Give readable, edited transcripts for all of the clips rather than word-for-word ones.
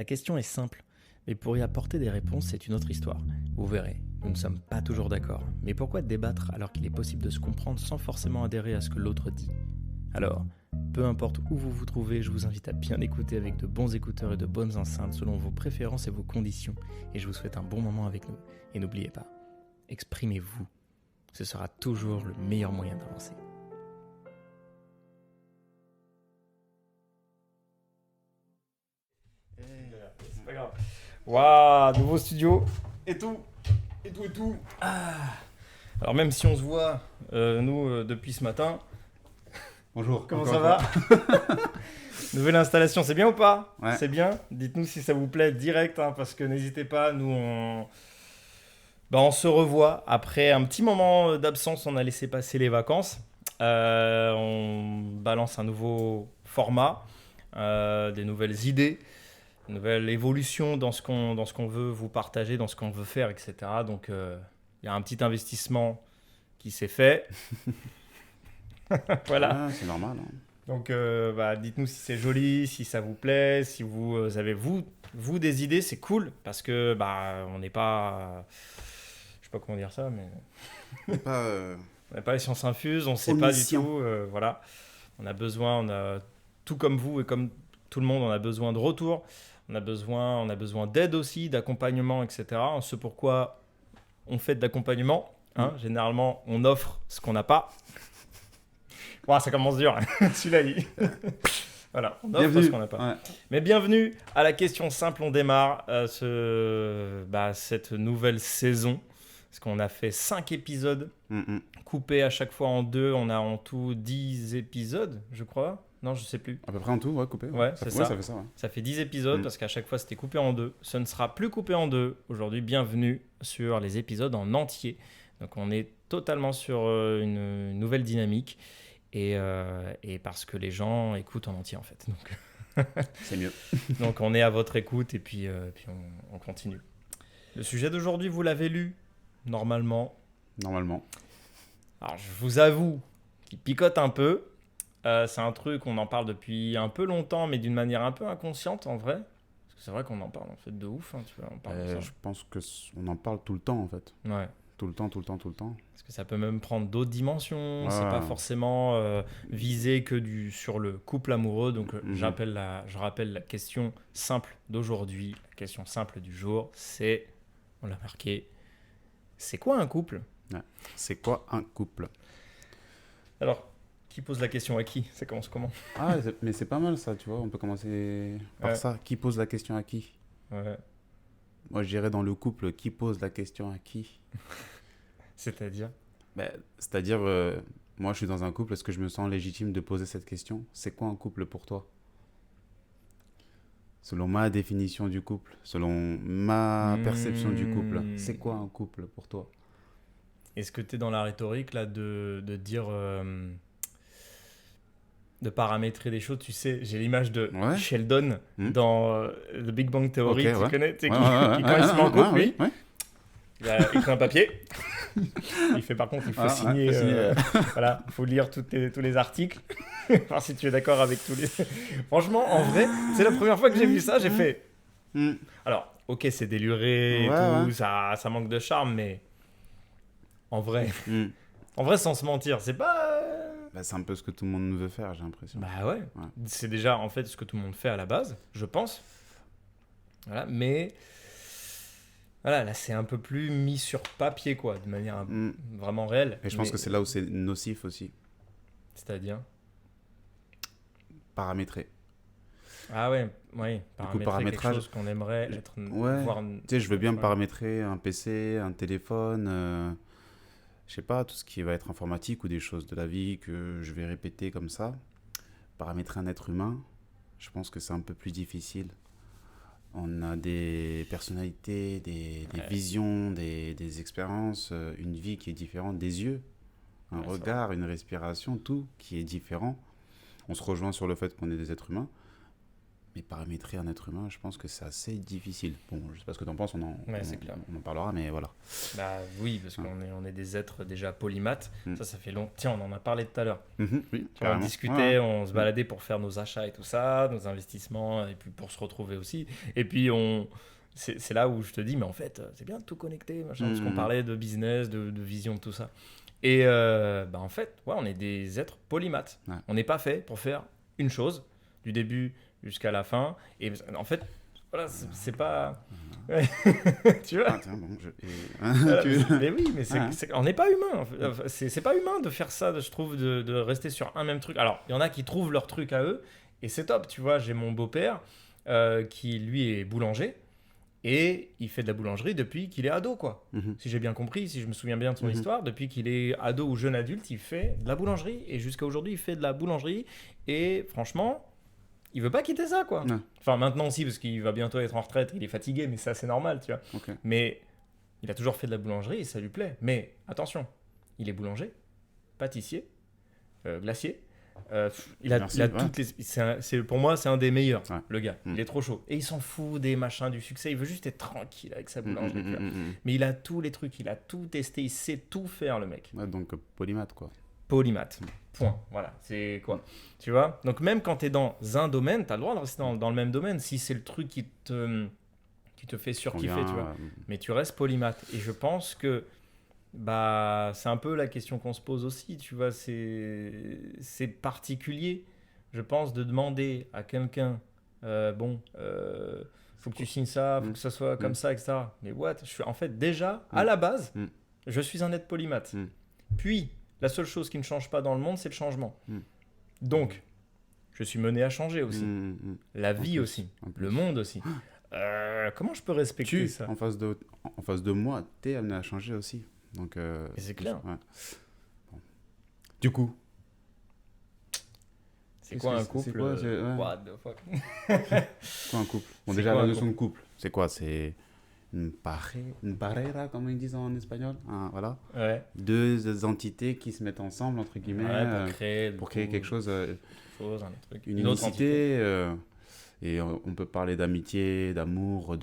La question est simple, mais pour y apporter des réponses, c'est une autre histoire. Vous verrez, nous ne sommes pas toujours d'accord. Mais pourquoi débattre alors qu'il est possible de se comprendre sans forcément adhérer à ce que l'autre dit ? Alors, peu importe où vous vous trouvez, je vous invite à bien écouter avec de bons écouteurs et de bonnes enceintes selon vos préférences et vos conditions. Et je vous souhaite un bon moment avec nous. Et n'oubliez pas, exprimez-vous. Ce sera toujours le meilleur moyen d'avancer. C'est pas grave. Waouh, nouveau studio et tout. Alors même si on se voit, nous, depuis ce matin, Bonjour. comment encore ça va? Nouvelle installation, c'est bien ou pas? Ouais. C'est bien? Dites-nous si ça vous plaît direct, hein, parce que n'hésitez pas, nous on se revoit. Après un petit moment d'absence, on a laissé passer les vacances. On balance un nouveau format, des nouvelles idées, une nouvelle évolution dans ce qu'on veut vous partager, dans ce qu'on veut faire, etc. Donc il y a un petit investissement qui s'est fait. Voilà. Ah, c'est normal. Hein. Donc, dites-nous si c'est joli, si ça vous plaît, si vous avez vous des idées, c'est cool parce que on n'est pas, je sais pas comment dire ça, mais Pas, on n'est pas les sciences infuses, on sait pas du omniscient. tout, voilà. On a tout comme vous et comme tout le monde, on a besoin de retour, on a besoin d'aide aussi, d'accompagnement, etc. Ce pourquoi on fait de l'accompagnement. Hein. Généralement, on offre ce qu'on n'a pas. Wow, ça commence dur, celui-là, voilà, on offre Bienvenue. ce qu'on n'a pas. Ouais. Mais bienvenue à la question simple, on démarre cette nouvelle saison. Parce qu'on a fait 5 épisodes, coupés à chaque fois en 2. On a en tout 10 épisodes, je crois. Non, je sais plus. À peu près en tout, ouais, coupé. Ouais, c'est ça. Ça fait ça, ouais. Ça fait 10 épisodes parce qu'à chaque fois c'était coupé en 2. Ce ne sera plus coupé en 2. Aujourd'hui, bienvenue sur les épisodes en entier. Donc on est totalement sur une nouvelle dynamique. Et parce que les gens écoutent en entier en fait. Donc, C'est mieux. donc on est à votre écoute et puis on continue. Le sujet d'aujourd'hui, vous l'avez lu normalement. Normalement. Alors je vous avoue qu'il picote un peu. C'est un truc, on en parle depuis un peu longtemps, mais d'une manière un peu inconsciente en vrai. Parce que c'est vrai qu'on en parle en fait de ouf. Hein, tu vois, on parle de ça. Je pense qu'on en parle tout le temps, en fait. Ouais. Tout le temps. Parce que ça peut même prendre d'autres dimensions. Ouais. C'est pas forcément visé que sur le couple amoureux. Donc je rappelle la question simple d'aujourd'hui. La question simple du jour, c'est, on l'a marqué, c'est quoi un couple? Ouais. C'est quoi un couple? Alors, qui pose la question à qui? Ça commence comment? Ah, mais c'est pas mal ça, tu vois. On peut commencer par Ouais. ça. Qui pose la question à qui? Ouais. Moi, je dirais dans le couple, qui pose la question à qui? C'est-à-dire? C'est-à-dire, moi, je suis dans un couple. Est-ce que je me sens légitime de poser cette question? C'est quoi un couple pour toi? Selon ma définition du couple, selon ma perception du couple, c'est quoi un couple pour toi? Est-ce que tu es dans la rhétorique là de dire de paramétrer des choses? Tu sais, j'ai l'image de Ouais. Sheldon dans The Big Bang Theory, Ok, tu ouais. connais, tu sais, Ouais, qui quand il se met en couple, lui, oui. il a écrit un papier. Il faut signer. Voilà, il faut lire tous les articles, voir si tu es d'accord avec tous les. Franchement, en vrai, c'est la première fois que j'ai vu ça, j'ai fait. Alors, ok, c'est déluré et tout, Ouais. ça manque de charme, mais en vrai, sans se mentir, c'est pas. C'est un peu ce que tout le monde veut faire, j'ai l'impression. Bah ouais. C'est déjà en fait ce que tout le monde fait à la base, je pense. Voilà, mais. Voilà, là c'est un peu plus mis sur papier, quoi, de manière vraiment réelle. Et je pense que c'est là où c'est nocif aussi. C'est-à-dire paramétrer. Ah ouais, oui. Paramétrage. Quelque chose qu'on aimerait voir. Tu sais, je veux bien me paramétrer un PC, un téléphone, je sais pas, tout ce qui va être informatique ou des choses de la vie que je vais répéter comme ça. Paramétrer un être humain, je pense que c'est un peu plus difficile. On a des personnalités, des visions, des expériences, une vie qui est différente, des yeux, un regard, une respiration, tout qui est différent. On se rejoint sur le fait qu'on est des êtres humains. Mais paramétrer un être humain, je pense que c'est assez difficile. Bon, je sais pas ce que tu en penses, Ouais, c'est clair. on en parlera, mais voilà. Bah oui, parce Ouais. qu'on est des êtres déjà polymathes. Mm. Ça fait longtemps. Tiens, on en a parlé tout à l'heure. Mhm, oui, Tu vois, on carrément. discutait, Ouais. on se baladait pour faire nos achats et tout ça, nos investissements, et puis pour se retrouver aussi. Et puis c'est là où je te dis, mais en fait, c'est bien de tout connecter, machin, parce qu'on Mhm. parlait de business, de vision, de tout ça. Et bah en fait, ouais, on est des êtres polymathes. Ouais. On n'est pas fait pour faire une chose du début jusqu'à la fin. Et en fait, voilà, c'est pas. Ouais. Tu vois? Ah, tiens, bon, Voilà, tu- mais oui, mais Ouais. on n'est pas humain. Enfin, c'est pas humain de faire ça, je trouve, de rester sur un même truc. Alors, il y en a qui trouvent leur truc à eux, et c'est top. Tu vois, j'ai mon beau-père qui, lui, est boulanger, et il fait de la boulangerie depuis qu'il est ado, quoi. Mhm. Si j'ai bien compris, si je me souviens bien de son Mhm. histoire, depuis qu'il est ado ou jeune adulte, il fait de la boulangerie, et jusqu'à aujourd'hui, il fait de la boulangerie, et franchement, il veut pas quitter ça, quoi. Ouais. Enfin, maintenant aussi, parce qu'il va bientôt être en retraite, il est fatigué, mais ça, c'est normal, tu vois. Ok. Mais il a toujours fait de la boulangerie et ça lui plaît. Mais attention, il est boulanger, pâtissier, glacier. Il a Merci, ouais. toutes les. Pour moi, c'est un des meilleurs, Ouais. le gars. Mm. Il est trop chaud. Et il s'en fout des machins, du succès. Il veut juste être tranquille avec sa boulangerie. tu vois. Mhm. Mais il a tous les trucs, il a tout testé, il sait tout faire, le mec. Ouais, donc polymath, quoi. Polymath. Point. Voilà. C'est quoi? Tu vois? Donc, même quand tu es dans un domaine, tu as le droit de rester dans le même domaine si c'est le truc qui te fait surkiffer, Convient, tu vois. Mais tu restes polymathe. Et je pense que bah, c'est un peu la question qu'on se pose aussi, tu vois. C'est particulier, je pense, de demander à quelqu'un, faut que tu signes ça, faut que ça soit comme ça, etc. Mais what? Je suis en fait déjà, à la base, Mm. je suis un être polymathe. Mm. Puis, la seule chose qui ne change pas dans le monde, c'est le changement. Mm. Donc, je suis mené à changer aussi. Mhm. La En vie plus, aussi. en plus. Le monde aussi. Comment je peux respecter Tu, ça? en face de moi, t'es amené à changer aussi. Donc, Mais c'est clair. ouais. Bon. Du coup, C'est quoi un c'est couple? quoi, ouais. What the fuck? C'est quoi un couple? Bon, C'est déjà, quoi la un notion de couple, c'est quoi? C'est une pareja, comme ils disent en espagnol. Voilà. Ouais. Deux entités qui se mettent ensemble, entre guillemets, Ouais, pour créer, quelque chose, un autre truc. une autre entité. unicité. Et on peut parler d'amitié, d'amour,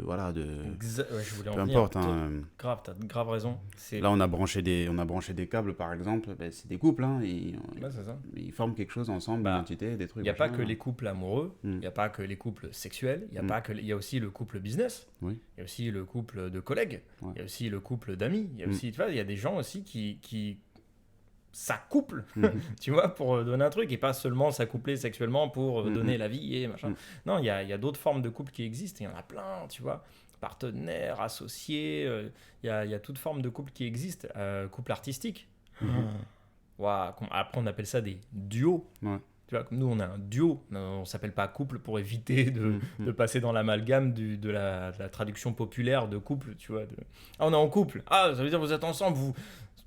voilà, de... Ouais, je voulais en Peu venir. importe. Hein. Grave, t'as grave raison. C'est... Là, on a branché des câbles, par exemple. Ben, c'est des couples, hein. Ouais, c'est ça. Ils forment quelque chose ensemble, Bah, une entité, des trucs. Il n'y a pas machin. que les couples amoureux, il Mm. n'y a pas que les couples sexuels, il Mm. y a aussi le couple business, Oui. il y a aussi le couple de collègues, Ouais. il y a aussi le couple d'amis, il y a Mm. aussi, tu vois, il y a des gens aussi qui s'accouplent, Mhm. tu vois, pour donner un truc, et pas seulement s'accoupler sexuellement pour Mm. donner la vie et machin. Mm. Non, il y a d'autres formes de couples qui existent, et il y en a plein, tu vois, partenaires, associés, il y a toute forme de couple qui existe, couple artistique. Mhm. Ouah, après, on appelle ça des duos. Ouais. Tu vois, comme nous, on a un duo. On s'appelle pas couple pour éviter de Mhm. passer dans l'amalgame de la traduction populaire de couple, tu vois. Ah, on est en couple. Ah, ça veut dire que vous êtes ensemble,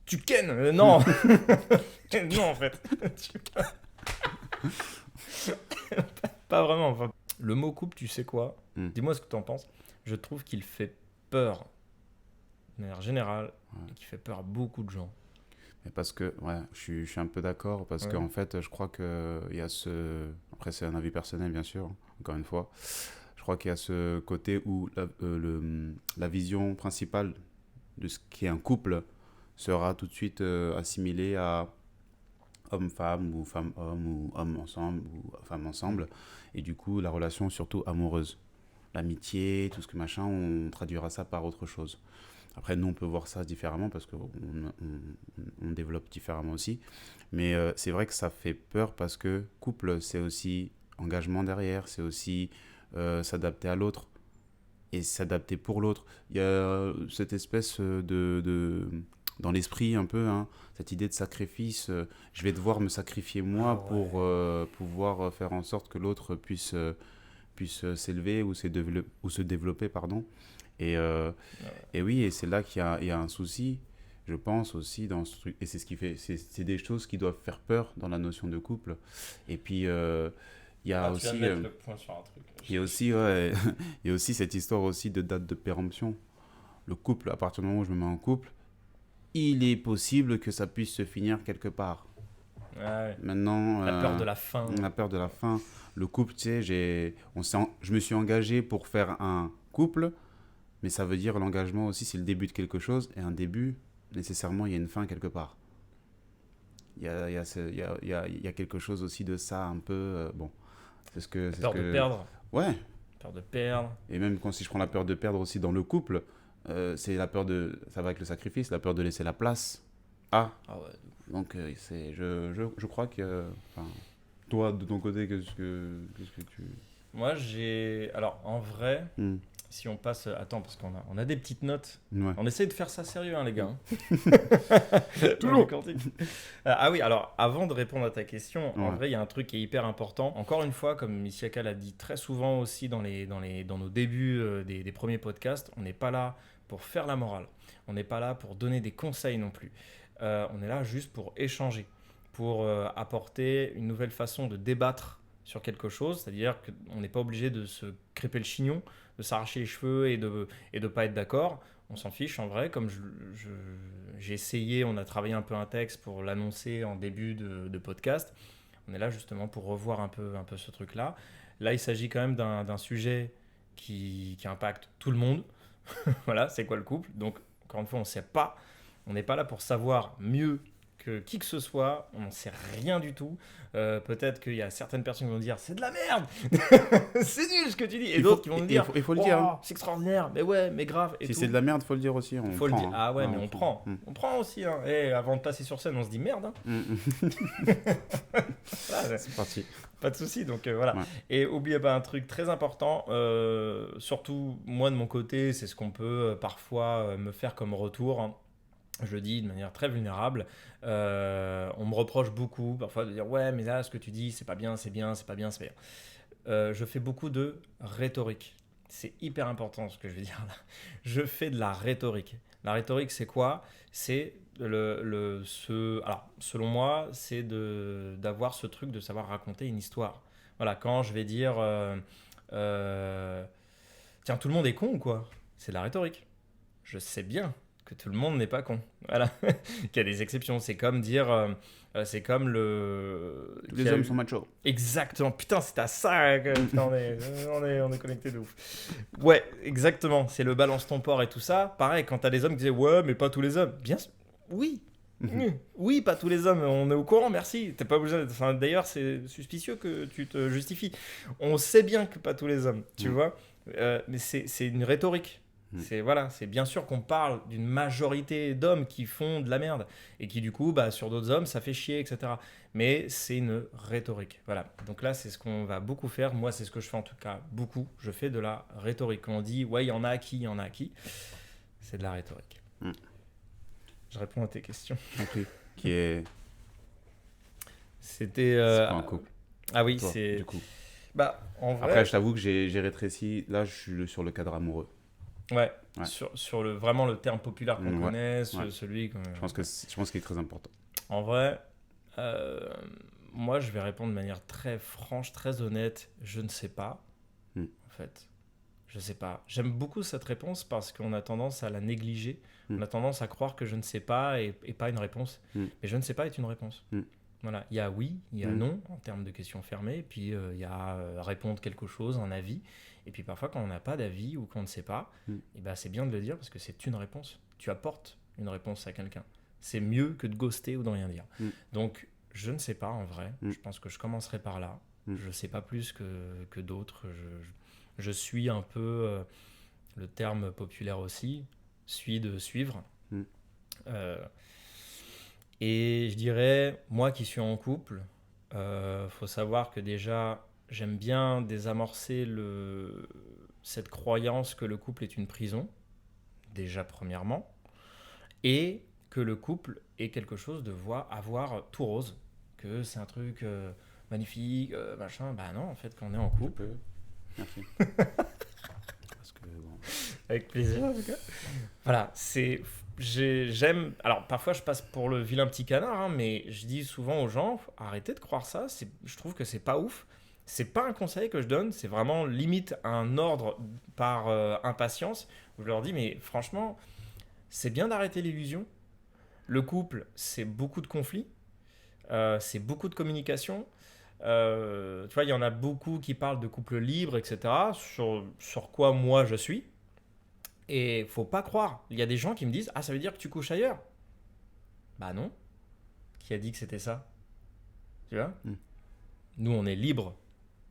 tu ken. Non. Non, en fait. Pas vraiment. Enfin, le mot couple, tu sais quoi? Mm. Dis-moi ce que tu en penses. Je trouve qu'il fait peur, de manière générale, Ouais. et qu'il fait peur à beaucoup de gens. Mais parce que, ouais, je suis un peu d'accord, parce Ouais. qu'en fait, je crois qu'il y a ce... Après, c'est un avis personnel, bien sûr, encore une fois. Je crois qu'il y a ce côté où la vision principale de ce qu'est un couple sera tout de suite assimilée à homme-femme, ou femme-homme, ou homme ensemble, ou femme ensemble. Et du coup, la relation surtout amoureuse. L'amitié, tout ce que machin, on traduira ça par autre chose. Après, nous, on peut voir ça différemment parce qu'on on développe différemment aussi. Mais c'est vrai que ça fait peur parce que couple, c'est aussi engagement derrière, c'est aussi s'adapter à l'autre et s'adapter pour l'autre. Il y a cette espèce dans l'esprit un peu, hein, cette idée de sacrifice. Je vais devoir me sacrifier moi Ah ouais. pour pouvoir faire en sorte que l'autre puisse s'élever ou se développer, pardon. Et, et oui, et c'est là il y a un souci, je pense aussi dans ce truc. Et c'est ce qui fait, c'est des choses qui doivent faire peur dans la notion de couple. Et puis il y a Tu viens aussi, de mettre le point sur un truc. il y a aussi, ouais, il y a aussi cette histoire aussi de date de péremption. Le couple, à partir du moment où je me mets en couple, il est possible que ça puisse se finir quelque part. Ouais. Maintenant, La peur de la fin. la peur de la fin. Le couple, tu sais, je me suis engagé pour faire un couple, mais ça veut dire l'engagement aussi, c'est le début de quelque chose, et un début, nécessairement, il y a une fin quelque part. Il y a quelque chose aussi de ça, un peu. Bon, c'est Peur de perdre. Ouais, Peur de perdre. et même quand si je prends la peur de perdre aussi dans le couple, c'est la peur de. Ça va avec le sacrifice, la peur de laisser la place. Ah, Ah ouais. donc je crois que. Enfin, toi, de ton côté, qu'est-ce que tu. Moi, j'ai. Alors, en vrai, Hmm. si on passe. Attends, parce qu'on a des petites notes. Ouais. On essaie de faire ça sérieux, hein, les gars. Toujours. Ah oui, alors, avant de répondre à ta question, en Ouais. vrai, il y a un truc qui est hyper important. Encore une fois, comme Missiaka l'a dit très souvent aussi dans nos débuts des premiers podcasts, on n'est pas là pour faire la morale. On n'est pas là pour donner des conseils non plus. On est là juste pour échanger, pour apporter une nouvelle façon de débattre sur quelque chose, c'est-à-dire qu'on n'est pas obligé de se crêper le chignon, de s'arracher les cheveux et de pas être d'accord. On s'en fiche en vrai, comme j'ai essayé, on a travaillé un peu un texte pour l'annoncer en début de podcast. On est là justement pour revoir un peu ce truc-là. Là, il s'agit quand même d'un sujet qui impacte tout le monde. Voilà, c'est quoi le couple? Donc, encore une fois, on ne sait pas. On n'est pas là pour savoir mieux que qui que ce soit. On n'en sait rien du tout. Peut-être qu'il y a certaines personnes qui vont dire c'est de la merde, c'est nul ce que tu dis. Et d'autres qui vont nous dire il faut le dire. Hein. c'est extraordinaire, mais ouais, mais grave. Et Si tout. c'est de la merde, faut le dire aussi. On Faut le prend, dire. hein. Ah ouais, Ouais, mais on prend. Mm. On prend aussi. Hein. Et avant de passer sur scène, on se dit merde. Hein. Voilà, C'est parti. pas de souci, donc voilà. Ouais. Et oubliez pas un truc très important, surtout moi de mon côté, c'est ce qu'on peut parfois me faire comme retour. Hein. Je le dis de manière très vulnérable. On me reproche beaucoup parfois de dire ouais, mais là ce que tu dis c'est pas bien, c'est bien, c'est pas bien, c'est bien. Je fais beaucoup de rhétorique. C'est hyper important ce que je vais dire là. Je fais de la rhétorique. La rhétorique, c'est quoi? C'est alors, selon moi, c'est d'avoir ce truc de savoir raconter une histoire. Voilà, quand je vais dire, euh, tiens, tout le monde est con ou quoi? C'est de la rhétorique. Je sais bien que tout le monde n'est pas con. Voilà, qu'il y a des exceptions. C'est comme dire, c'est comme Tous les hommes sont machos. Exactement. Putain, c'est à ça que putain, on est connecté de ouf. Ouais, exactement. C'est le balance ton port et tout ça. Pareil, quand t'as des hommes qui disent ouais, mais pas tous les hommes. Bien sûr. Oui. Oui, pas tous les hommes. On est au courant, merci. T'es pas obligé. Enfin, d'ailleurs, c'est suspicieux que tu te justifies. On sait bien que pas tous les hommes, tu vois. Mais c'est une rhétorique. C'est bien sûr qu'on parle d'une majorité d'hommes qui font de la merde et qui du coup sur d'autres hommes ça fait chier, etc. Mais c'est une rhétorique. Voilà. Donc là c'est ce qu'on va beaucoup faire. Moi c'est ce que je fais en tout cas beaucoup. Je fais de la rhétorique. Quand on dit ouais il y en a à qui, il y en a à qui, c'est de la rhétorique. Je réponds à tes questions. Ok. Qui est. C'était. C'est pas un couple. Ah oui Toi, c'est. du coup. En vrai. Après, je t'avoue que j'ai rétréci. Là, je suis sur le cadre amoureux. Ouais. Ouais. Sur vraiment le terme populaire qu'on Ouais. connaît, Ouais. celui. Je pense qu'il est très important. En vrai, moi, je vais répondre de manière très franche, très honnête. Je ne sais pas, en fait. Je ne sais pas. J'aime beaucoup cette réponse parce qu'on a tendance à la négliger. On a tendance à croire que je ne sais pas et pas une réponse. Mais je ne sais pas est une réponse. Voilà. Il y a oui, il y a non en termes de questions fermées. Puis il y a répondre quelque chose, un avis. Et puis parfois, quand on n'a pas d'avis ou qu'on ne sait pas, et ben, c'est bien de le dire parce que c'est une réponse. Tu apportes une réponse à quelqu'un. C'est mieux que de ghoster ou de rien dire. Donc, je ne sais pas en vrai. Je pense que je commencerai par là. Je ne sais pas plus que d'autres. Je suis un peu, le terme populaire aussi, suis de suivre. Et je dirais, moi qui suis en couple, faut savoir que déjà, j'aime bien désamorcer cette croyance que le couple est une prison, déjà premièrement, et que le couple est quelque chose de avoir tout rose, que c'est un truc magnifique, machin. Bah non, en fait, quand on est en couple... Merci. Parce que, bon. Avec plaisir, en tout cas. Voilà, j'aime... Alors, parfois, je passe pour le vilain petit canard, hein, mais je dis souvent aux gens, arrêtez de croire ça, je trouve que c'est pas ouf. C'est pas un conseil que je donne, c'est vraiment limite un ordre par impatience, où je leur dis, mais franchement, c'est bien d'arrêter l'illusion. Le couple, c'est beaucoup de conflits. c'est beaucoup de communication. Tu vois, il y en a beaucoup qui parlent de couple libre, etc. Sur quoi moi je suis. Et faut pas croire. Il y a des gens qui me disent: ah, ça veut dire que tu couches ailleurs? Bah non. Qui a dit que c'était ça? Tu vois? Mm. Nous, on est libre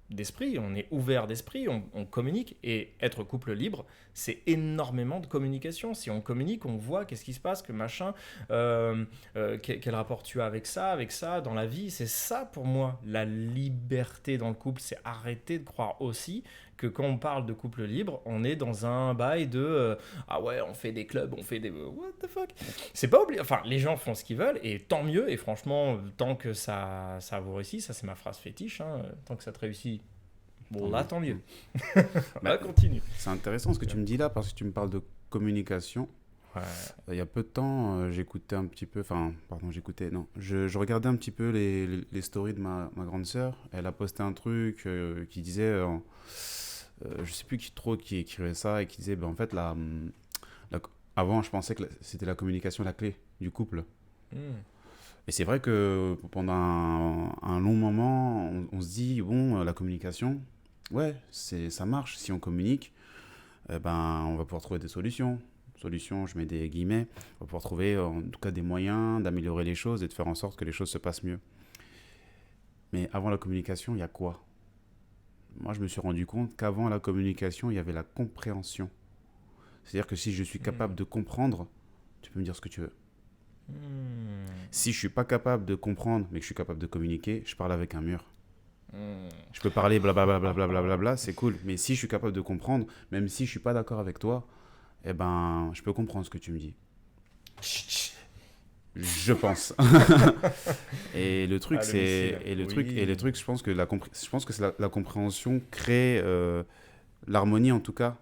d'esprit, on est ouvert d'esprit, on communique. Et être couple libre, c'est énormément de communication. Si on communique, on voit qu'est-ce qui se passe, que machin, quel rapport tu as avec ça, dans la vie. C'est ça pour moi, la liberté dans le couple. C'est arrêter de croire aussi que quand on parle de couple libre, on est dans un bail de ah ouais, on fait des clubs, on fait des what the fuck. C'est pas obligé. Enfin, les gens font ce qu'ils veulent et tant mieux. Et franchement, tant que ça vous réussit, ça c'est ma phrase fétiche. Hein, tant que ça te réussit, bon là tant mieux. Là continue. C'est intéressant ce que tu me dis là parce que tu me parles de communication. Ouais. Il y a peu de temps, j'écoutais un petit peu, je regardais un petit peu les stories de ma grande sœur. Elle a posté un truc qui disait, je sais plus qui écrivait ça et qui disait, ben, en fait, avant, je pensais que c'était la communication la clé du couple. Mm. Et c'est vrai que pendant un long moment, on se dit, bon, la communication, ouais, ça marche. Si on communique, ben, on va pouvoir trouver des solutions. Solutions, je mets des guillemets. On va pouvoir trouver en tout cas des moyens d'améliorer les choses et de faire en sorte que les choses se passent mieux. Mais avant la communication, il y a quoi? Moi, je me suis rendu compte qu'avant la communication, il y avait la compréhension. C'est-à-dire que si je suis capable de comprendre, tu peux me dire ce que tu veux. Si je suis pas capable de comprendre, mais que je suis capable de communiquer, je parle avec un mur. Je peux parler blablabla, c'est cool. Mais si je suis capable de comprendre, même si je suis pas d'accord avec toi, eh ben, je peux comprendre ce que tu me dis. Je pense. Et le truc, je pense que la compréhension crée l'harmonie, en tout cas,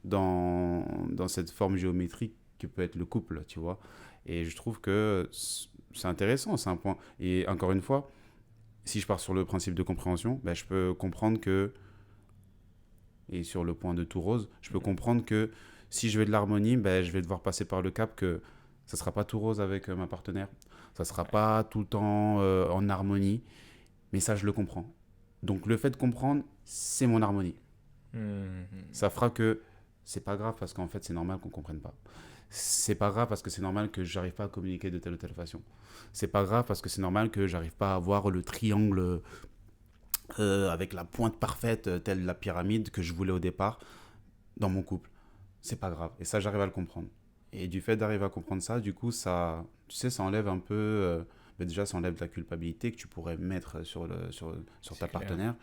dans cette forme géométrique que peut être le couple, tu vois. Et je trouve que c'est intéressant, c'est un point. Et encore une fois, si je pars sur le principe de compréhension, ben, je peux comprendre que, et sur le point de tout rose, je peux comprendre que si je veux de l'harmonie, ben, je vais devoir passer par le cap que ça ne sera pas tout rose avec ma partenaire. Ça ne sera pas tout le temps en harmonie. Mais ça, je le comprends. Donc, le fait de comprendre, c'est mon harmonie. Ça fera que c'est pas grave parce qu'en fait, c'est normal qu'on ne comprenne pas. C'est pas grave parce que c'est normal que j'arrive pas à communiquer de telle ou telle façon. C'est pas grave parce que c'est normal que j'arrive pas à avoir le triangle avec la pointe parfaite, telle la pyramide que je voulais au départ dans mon couple. C'est pas grave. Et ça, j'arrive à le comprendre. Et du fait d'arriver à comprendre ça, du coup, ça, tu sais, ça enlève un peu... déjà, ça enlève la culpabilité que tu pourrais mettre sur ta partenaire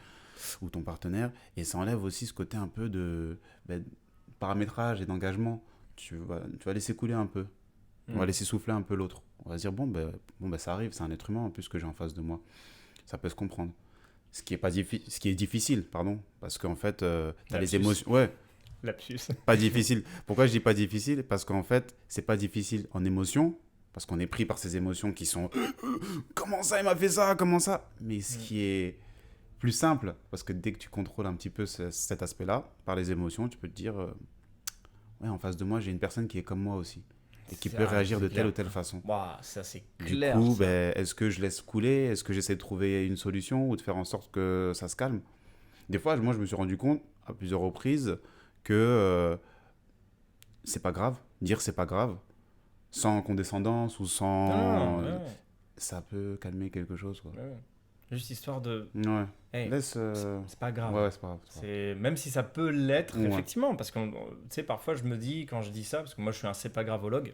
ou ton partenaire. Et ça enlève aussi ce côté un peu de paramétrage et d'engagement. Tu vas laisser couler un peu. On va laisser souffler un peu l'autre. On va se dire, bon, ça arrive, c'est un être humain en plus que j'ai en face de moi. Ça peut se comprendre. Ce qui est difficile, pardon. Parce qu'en fait, tu as les émotions... Ouais. Lapsus. Pas difficile. Pourquoi je dis pas difficile? Parce qu'en fait, c'est pas difficile en émotion, parce qu'on est pris par ces émotions qui sont comment ça, il m'a fait ça, comment ça? Mais ce qui est plus simple, parce que dès que tu contrôles un petit peu cet aspect-là, par les émotions, tu peux te dire ouais, en face de moi, j'ai une personne qui est comme moi aussi, et qui peut réagir de telle ou telle façon. Wow, ça c'est clair. Du coup, est-ce que je laisse couler? Est-ce que j'essaie de trouver une solution ou de faire en sorte que ça se calme? Des fois, moi, je me suis rendu compte à plusieurs reprises que c'est pas grave, dire c'est pas grave, sans condescendance ou sans... ça peut calmer quelque chose, quoi. Juste histoire de... Ouais. Hey, laisse... c'est pas grave. Ouais, c'est pas grave. Même si ça peut l'être, effectivement, parce que, tu sais, parfois je me dis, quand je dis ça, parce que moi je suis un c'est pas gravologue,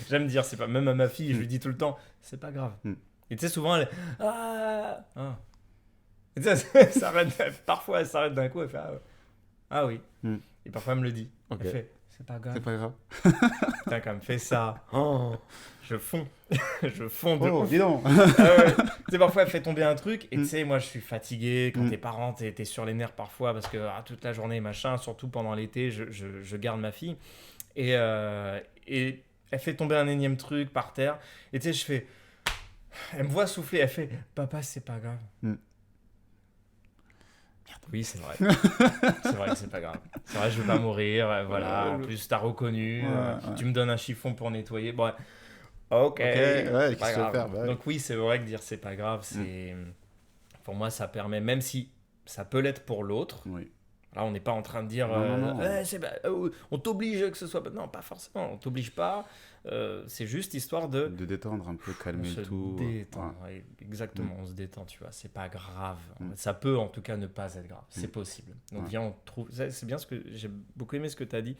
j'aime dire c'est pas... Même à ma fille, je lui dis tout le temps, c'est pas grave. Et tu sais, souvent elle... Et tu sais, parfois elle s'arrête d'un coup, elle fait... Ah oui. Et parfois, elle me le dit. Okay. Elle fait, c'est pas grave. C'est pas grave. Putain, quand elle me fait ça, je fonds. Je fonds de ouf. Dis donc. Tu sais, parfois, elle fait tomber un truc. Et tu sais, moi, je suis fatigué. Quand t'es parent, t'es sur les nerfs parfois parce que toute la journée, machin, surtout pendant l'été, je garde ma fille. Et elle fait tomber un énième truc par terre. Et tu sais, je fais... Elle me voit souffler. Elle fait, papa, c'est pas grave. Oui, c'est vrai. C'est vrai que c'est pas grave. C'est vrai, je vais pas mourir. Voilà. En plus, t'as reconnu. Tu me donnes un chiffon pour nettoyer. Bon, Ok, ouais, pas qu'est-ce que tu veux grave. faire? Bah ouais. Donc oui, c'est vrai que dire c'est pas grave, pour moi ça permet, même si ça peut l'être pour l'autre. Oui. Là, on n'est pas en train de dire Non, non, non. on t'oblige que ce soit. Non, pas forcément, on t'oblige pas. C'est juste histoire de. De détendre un peu, On calmer se le tout. détend, Ouais. ouais, Mm, exactement, on se détend, tu vois, c'est pas grave. mm, Ça peut en tout cas ne pas être grave, c'est mm. possible. Donc Ouais. viens, on trouve. C'est bien ce que j'ai beaucoup aimé ce que tu as dit,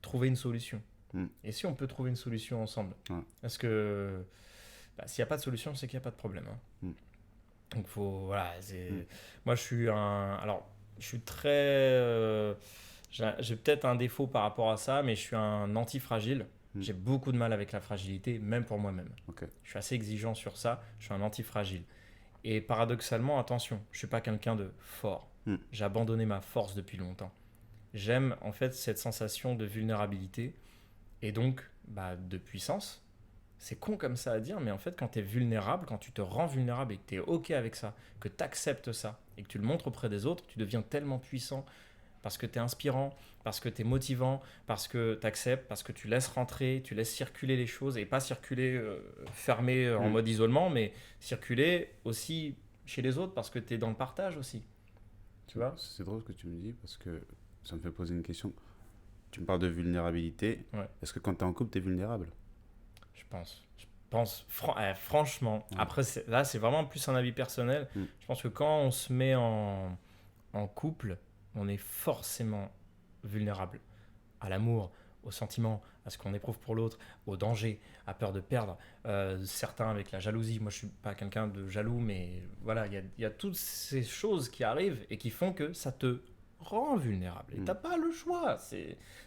trouver une solution. Mm. Et si on peut trouver une solution ensemble? Ouais. Parce que s'il n'y a pas de solution, c'est qu'il n'y a pas de problème, hein. Mm. Donc faut. Voilà, Mm. moi je suis un. Alors, je suis très. J'ai peut-être un défaut par rapport à ça, mais je suis un anti-fragile. Mm. J'ai beaucoup de mal avec la fragilité, même pour moi-même. Ok. Je suis assez exigeant sur ça. Je suis un anti-fragile. Et paradoxalement, attention, je suis pas quelqu'un de fort. Mm. J'ai abandonné ma force depuis longtemps. J'aime en fait cette sensation de vulnérabilité et donc de puissance. C'est con comme ça à dire, mais en fait, quand tu es vulnérable, quand tu te rends vulnérable et que tu es OK avec ça, que tu acceptes ça et que tu le montres auprès des autres, tu deviens tellement puissant parce que tu es inspirant, parce que tu es motivant, parce que tu acceptes, parce que tu laisses rentrer, tu laisses circuler les choses et pas circuler fermé en Mm. mode isolement, mais circuler aussi chez les autres parce que tu es dans le partage aussi. Tu vois? C'est drôle ce que tu me dis parce que ça me fait poser une question. Tu me parles de vulnérabilité. Ouais. Est-ce que quand tu es en couple, tu es vulnérable? Je pense. Franchement, Ouais. après, là, c'est vraiment plus un avis personnel. Mm. Je pense que quand on se met en couple, on est forcément vulnérable à l'amour, aux sentiments, à ce qu'on éprouve pour l'autre, au danger, à peur de perdre. Certains avec la jalousie. Moi, je suis pas quelqu'un de jaloux, mais voilà, il y a toutes ces choses qui arrivent et qui font que ça te rend vulnérable. Et Mm. t'as pas le choix.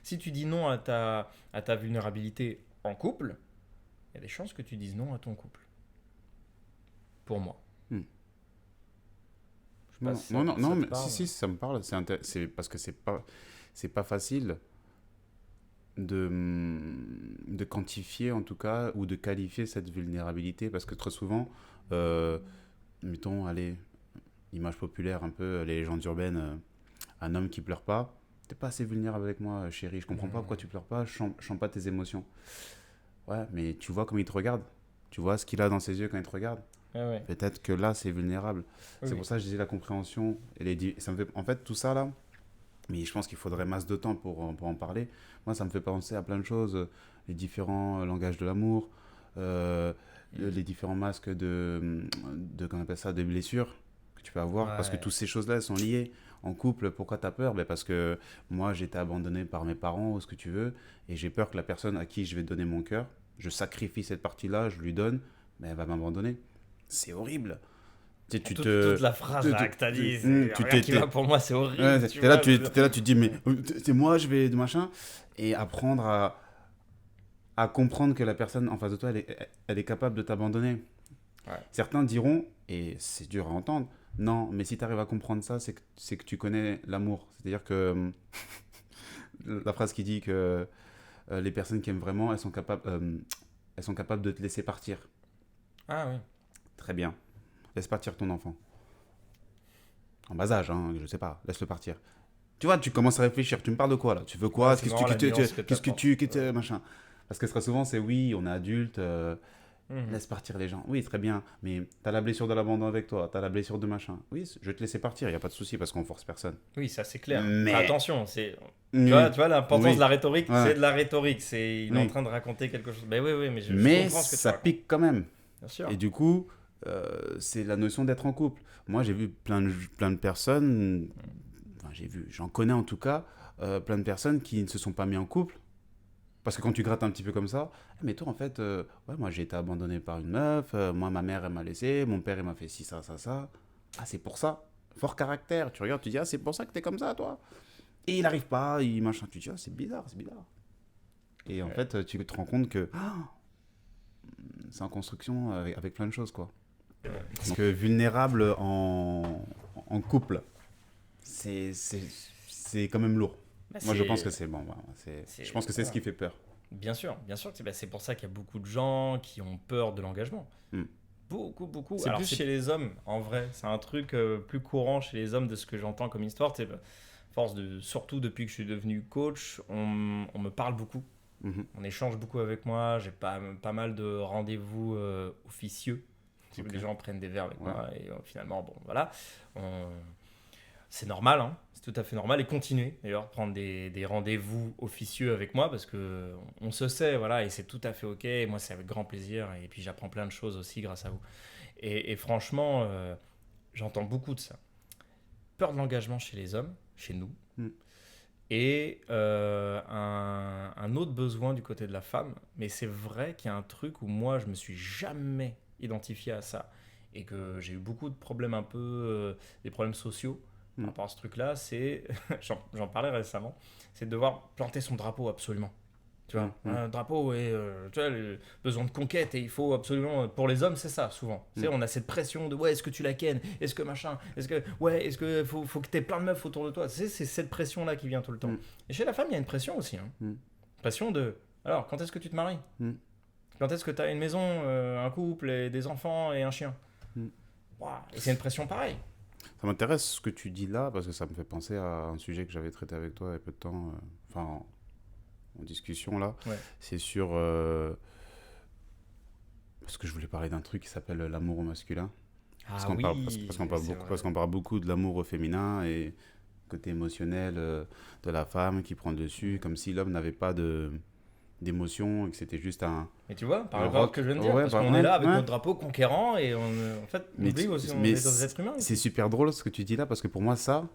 Si tu dis non à ta vulnérabilité en couple, il y a des chances que tu dises non à ton couple. Pour moi. Mm. Je sais pas Non, si non, ça non, non, te mais parle. si, ça me parle. C'est parce que c'est pas facile de quantifier en tout cas ou de qualifier cette vulnérabilité parce que très souvent, euh, mettons, allez, image populaire un peu, les légendes urbaines, un homme qui pleure pas, t'es pas assez vulnérable avec moi, chérie, je comprends pas pourquoi tu pleures pas, je sens pas tes émotions. Ouais, mais tu vois comment il te regarde, tu vois ce qu'il a dans ses yeux quand il te regarde. Ah ouais. Peut-être que là, c'est vulnérable. Oui, C'est oui. pour ça que je disais la compréhension. Ça me fait, en fait, tout ça là, mais je pense qu'il faudrait masse de temps pour en parler. Moi, ça me fait penser à plein de choses. Les différents langages de l'amour, les différents masques qu'on appelle ça, des blessures que tu peux avoir. Parce que Ouais. toutes ces choses-là, elles sont liées. En couple, pourquoi tu as peur? Parce que moi, j'ai été abandonné par mes parents ou ce que tu veux. Et j'ai peur que la personne à qui je vais donner mon cœur, je sacrifie cette partie-là, je lui donne, mais elle va m'abandonner. C'est horrible. Tu sais, tu te... Toute la phrase là que t'as dit, tu regarde qui va pour moi, c'est horrible. Ouais, tu t'es là, vois, tu te dis, mais c'est moi, je vais de machin. Et apprendre à comprendre que la personne en face de toi, elle est capable de t'abandonner. Ouais. Certains diront, et c'est dur à entendre, non, mais si tu arrives à comprendre ça, c'est que tu connais l'amour. C'est-à-dire que la phrase qui dit que les personnes qui aiment vraiment, elles sont capables de te laisser partir. Ah oui. Très bien. Laisse partir ton enfant. En bas âge, hein, je sais pas. Laisse-le partir. Tu vois, tu commences à réfléchir. Tu me parles de quoi là? Tu veux quoi? Ouais, c'est marrant, la nuance que Qu'est-ce que t'apportes. tu machin? Parce que très souvent, c'est oui, on est adulte, Mhm. laisse partir les gens. Oui, très bien. Mais t'as la blessure de l'abandon avec toi. T'as la blessure de machin. Oui, je vais te laisser partir. Y a pas de souci parce qu'on force personne. Oui, ça c'est clair. Mais- Attention, Oui. tu vois l'importance Oui. de la rhétorique, Ouais. c'est de la rhétorique. Il est en Oui. train de raconter quelque chose. Ben oui, mais je Mais comprends ce que tu ça racontes. pique quand même. Bien sûr. Et du coup, c'est la notion d'être en couple. Moi, j'ai vu plein de personnes, enfin, j'en connais en tout cas, plein de personnes qui ne se sont pas mis en couple. Parce que quand tu grattes un petit peu comme ça, mais toi en fait, ouais, moi j'ai été abandonné par une meuf, moi ma mère elle m'a laissé, mon père il m'a fait ci, ça, ça, ça. Ah, c'est pour ça. Fort caractère. Tu regardes, tu dis, ah, c'est pour ça que t'es comme ça, toi. Et il n'arrive pas, il machin. Tu dis, ah, c'est bizarre, c'est bizarre. Et en Ouais. fait, tu te rends compte que c'est en construction avec plein de choses, quoi. Parce que vulnérable en couple, c'est quand même lourd. Bah, Moi, je c'est- pense que c'est bon. Voilà, je pense que c'est ce qui fait peur. Bien sûr. C'est pour ça qu'il y a beaucoup de gens qui ont peur de l'engagement. Mm. Beaucoup. C'est Alors plus chez les hommes, en vrai, c'est un truc plus courant chez les hommes de ce que j'entends comme histoire. Surtout depuis que je suis devenu coach, on me parle beaucoup Mhm. On échange beaucoup avec moi. J'ai pas mal de rendez-vous officieux. Ok. Les gens prennent des verres avec Ouais. moi et finalement, bon, voilà. On- C'est normal, hein, c'est tout à fait normal. Et continuer d'ailleurs, prendre des rendez-vous officieux avec moi parce que on se sait, voilà, et c'est tout à fait ok. Et moi, c'est avec grand plaisir. Et puis, j'apprends plein de choses aussi grâce à vous. Et franchement, j'entends beaucoup de ça. Peur de l'engagement chez les hommes, chez nous, Mm. et un autre besoin du côté de la femme. Mais c'est vrai qu'il y a un truc où moi, je me suis jamais identifié à ça et que j'ai eu beaucoup de problèmes un peu, des problèmes sociaux par Mm. rapport à ce truc-là. C'est, j'en parlais récemment, c'est de devoir planter son drapeau absolument. Tu vois, Mm. un drapeau et tu vois, le besoin de conquête et il faut absolument, pour les hommes c'est ça souvent. Tu sais, on a cette pression de ouais, est-ce que tu la kennes, est-ce que machin, est-ce que ouais, est-ce que faut que t'aies plein de meufs autour de toi. Tu sais, c'est cette pression là qui vient tout le temps. Mm. Et chez la femme il y a une pression aussi, hein. Mm. Pression de alors quand est-ce que tu te maries, Mm. quand est-ce que tu as une maison, un couple et des enfants et un chien. Mm. Ouah, et c'est une pression pareille. Ça m'intéresse ce que tu dis là, parce que ça me fait penser à un sujet que j'avais traité avec toi il y a peu de temps, enfin en discussion là. Ouais. C'est sur... parce que je voulais parler d'un truc qui s'appelle l'amour au masculin. Parce qu'on parle, parce qu'on parle c'est beaucoup, vrai. parce qu'on parle beaucoup de l'amour au féminin et côté émotionnel de la femme qui prend le dessus, comme si l'homme n'avait pas d'émotion et que c'était juste un... Mais tu vois, par Le rapport à ce rock. que je viens de dire, Ouais, parce bah, qu'on ouais, est là avec ouais. notre drapeau conquérant et en fait, on Mais oublie tu- aussi, on mais est des êtres humains. C'est super drôle ce que tu dis là, parce que pour moi, ça,